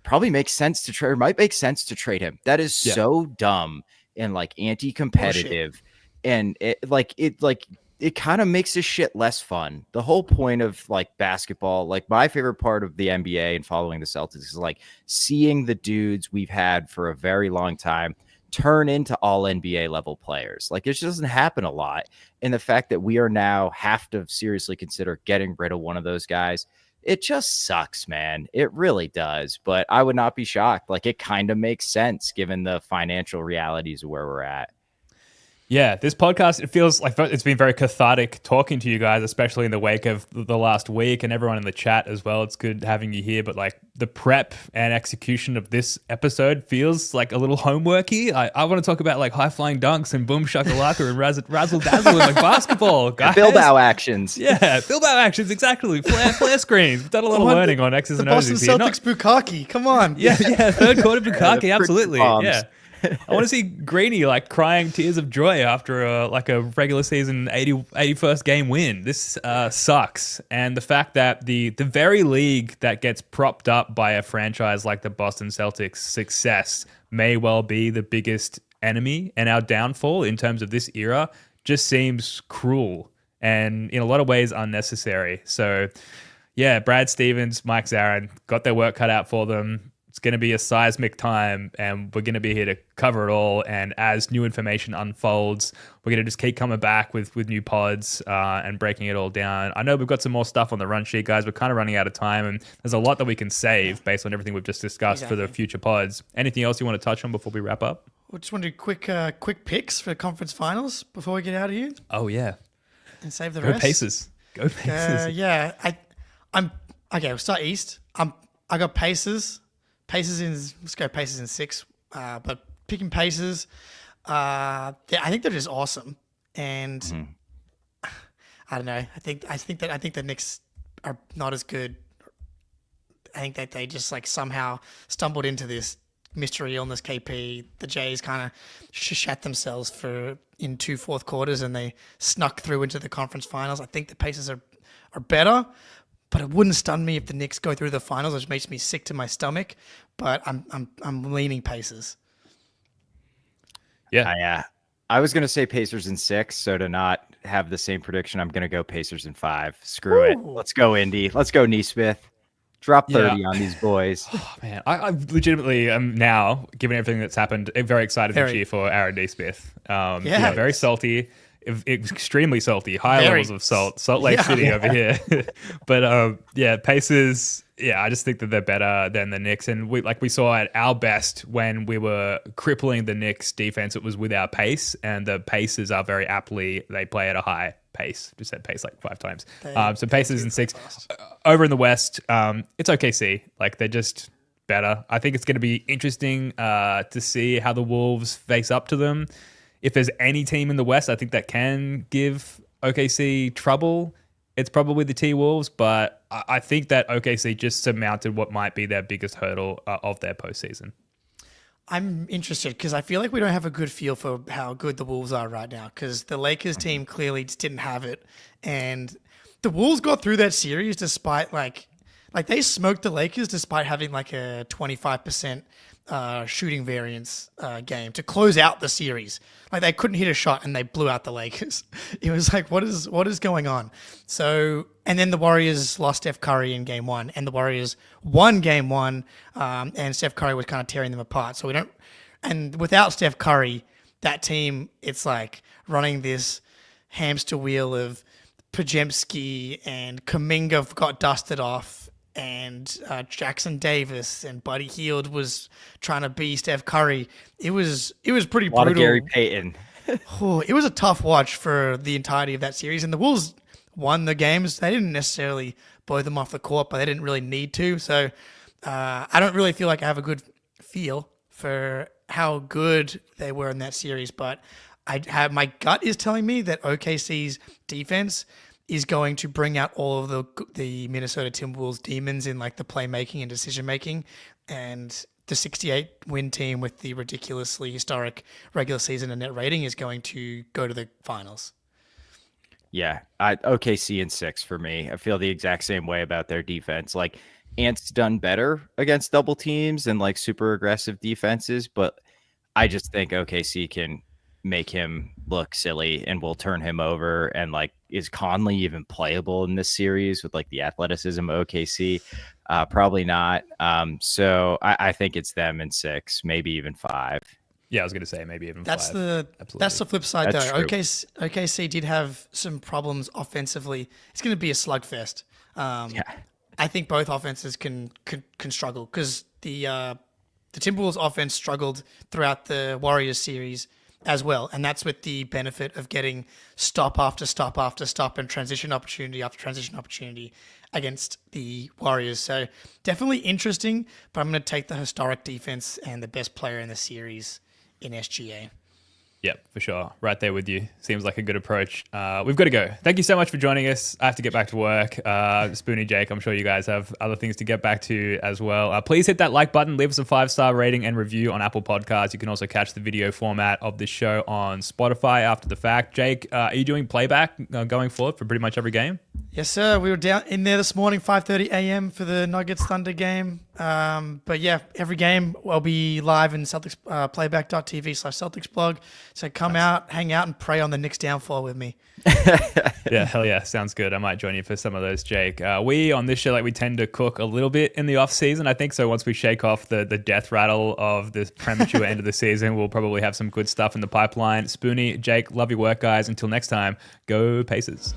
probably makes sense to trade, or might make sense to trade him. That is so dumb and like anti-competitive. And it kind of makes this shit less fun. The whole point of like basketball, like my favorite part of the NBA and following the Celtics is like seeing the dudes we've had for a very long time turn into all NBA level players. Like, it just doesn't happen a lot. And the fact that we are now have to seriously consider getting rid of one of those guys, it just sucks, man. It really does. But I would not be shocked. Like, it kind of makes sense given the financial realities of where we're at. Yeah, this podcast, it feels like it's been very cathartic talking to you guys, especially in the wake of the last week, and everyone in the chat as well. It's good having you here, but like the prep and execution of this episode feels like a little homeworky. I want to talk about like high-flying dunks and boom shakalaka and razzle-dazzle and like basketball, guys. Bilbao actions. Yeah, Bilbao actions, exactly. Flare screens. We've done a lot of learning on X's and O's here. The Boston Celtics Bukkake, come on. Yeah, third quarter Bukkake, absolutely. Yeah. I want to see Greeny like crying tears of joy after a regular season 81st game win. This sucks. And the fact that the very league that gets propped up by a franchise like the Boston Celtics' success may well be the biggest enemy and our downfall in terms of this era just seems cruel and in a lot of ways unnecessary. So yeah, Brad Stevens, Mike Zarin got their work cut out for them. It's going to be a seismic time, and we're going to be here to cover it all. And as new information unfolds, we're going to just keep coming back with new pods and breaking it all down. I know we've got some more stuff on the run sheet, guys. We're kind of running out of time, and there's a lot that we can save based on everything we've just discussed for the future pods. Anything else you want to touch on before we wrap up? We just want to do quick picks for conference finals before we get out of here. Oh, yeah. And save the Go rest. Pacers. Go Pacers. Yeah. I'm okay. We'll start East. I got Pacers. Let's go Pacers in 6. But picking Pacers, I think they're just awesome. And I don't know. I think the Knicks are not as good. I think that they just like somehow stumbled into this mystery illness KP. The Jays kind of shat themselves in 2 fourth quarters, and they snuck through into the conference finals. I think the Pacers are better. But it wouldn't stun me if the Knicks go through the finals, which makes me sick to my stomach. But I'm leaning Pacers. Yeah. I was going to say Pacers in 6, so to not have the same prediction, I'm going to go Pacers in 5. Screw it. Let's go Indy. Let's go Neesmith. Drop 30 on these boys. Oh, man. I legitimately am now, given everything that's happened, very excited to cheer for Aaron Neesmith. Yeah, very salty. Extremely salty, high levels of Salt Lake City over here. But Pacers, I just think that they're better than the Knicks. And we saw at our best when we were crippling the Knicks defense, it was with our pace, and the Pacers are very aptly, they play at a high pace. Just said pace like 5 times. So Pacers in 6. Over in the West, it's OKC. Like, they're just better. I think it's going to be interesting to see how the Wolves face up to them. If there's any team in the West, I think that can give OKC trouble, it's probably the T-Wolves, but I think that OKC just surmounted what might be their biggest hurdle of their postseason. I'm interested because I feel like we don't have a good feel for how good the Wolves are right now, because the Lakers team clearly just didn't have it. And the Wolves got through that series despite like they smoked the Lakers despite having like a 25% shooting variance game to close out the series. Like, they couldn't hit a shot and they blew out the Lakers. It was like, what is going on? So, and then the Warriors lost Steph Curry in game 1, and the Warriors won game 1, and Steph Curry was kind of tearing them apart. So and without Steph Curry, that team, it's like running this hamster wheel of Pajemski, and Kuminga got dusted off, and Jackson Davis and Buddy Hield was trying to be Steph Curry. It was pretty brutal. A lot of Gary Payton. It was a tough watch for the entirety of that series, and the Wolves won the games. They didn't necessarily blow them off the court, but they didn't really need to. So I don't really feel like I have a good feel for how good they were in that series, but my gut is telling me that OKC's defense is going to bring out all of the Minnesota Timberwolves demons in like the playmaking and decision making, and the 68-win team with the ridiculously historic regular season and net rating is going to go to the finals. Yeah, OKC in 6 for me. I feel the exact same way about their defense. Like, Ant's done better against double teams and like super aggressive defenses, but I just think OKC can make him look silly and will turn him over. And like, is Conley even playable in this series with like the athleticism of OKC? Probably not. So I think it's them in 6, maybe even 5. Yeah, I was going to say maybe even 5. That's the flip side, That's though. true. OKC did have some problems offensively. It's going to be a slugfest. I think both offenses can struggle, because the Timberwolves offense struggled throughout the Warriors series as well, and that's with the benefit of getting stop after stop after stop and transition opportunity after transition opportunity against the Warriors. So definitely interesting, but I'm going to take the historic defense and the best player in the series in SGA. Yep, for sure. Right there with you. Seems like a good approach. We've got to go. Thank you so much for joining us. I have to get back to work. Spoonie, Jake, I'm sure you guys have other things to get back to as well. Please hit that like button, leave us a 5-star rating and review on Apple Podcasts. You can also catch the video format of this show on Spotify after the fact. Jake, are you doing playback going forward for pretty much every game? Yes, sir. We were down in there this morning, 5:30 a.m. for the Nuggets Thunder game. But yeah, every game will be live in Celtics playback.tv/Celtics blog. So come out, hang out, and pray on the Knicks downfall with me. Yeah, hell yeah. Sounds good. I might join you for some of those, Jake. We on this show, we tend to cook a little bit in the off season, I think. So once we shake off the death rattle of the premature end of the season, we'll probably have some good stuff in the pipeline. Spoonie, Jake, love your work, guys. Until next time, go Pacers.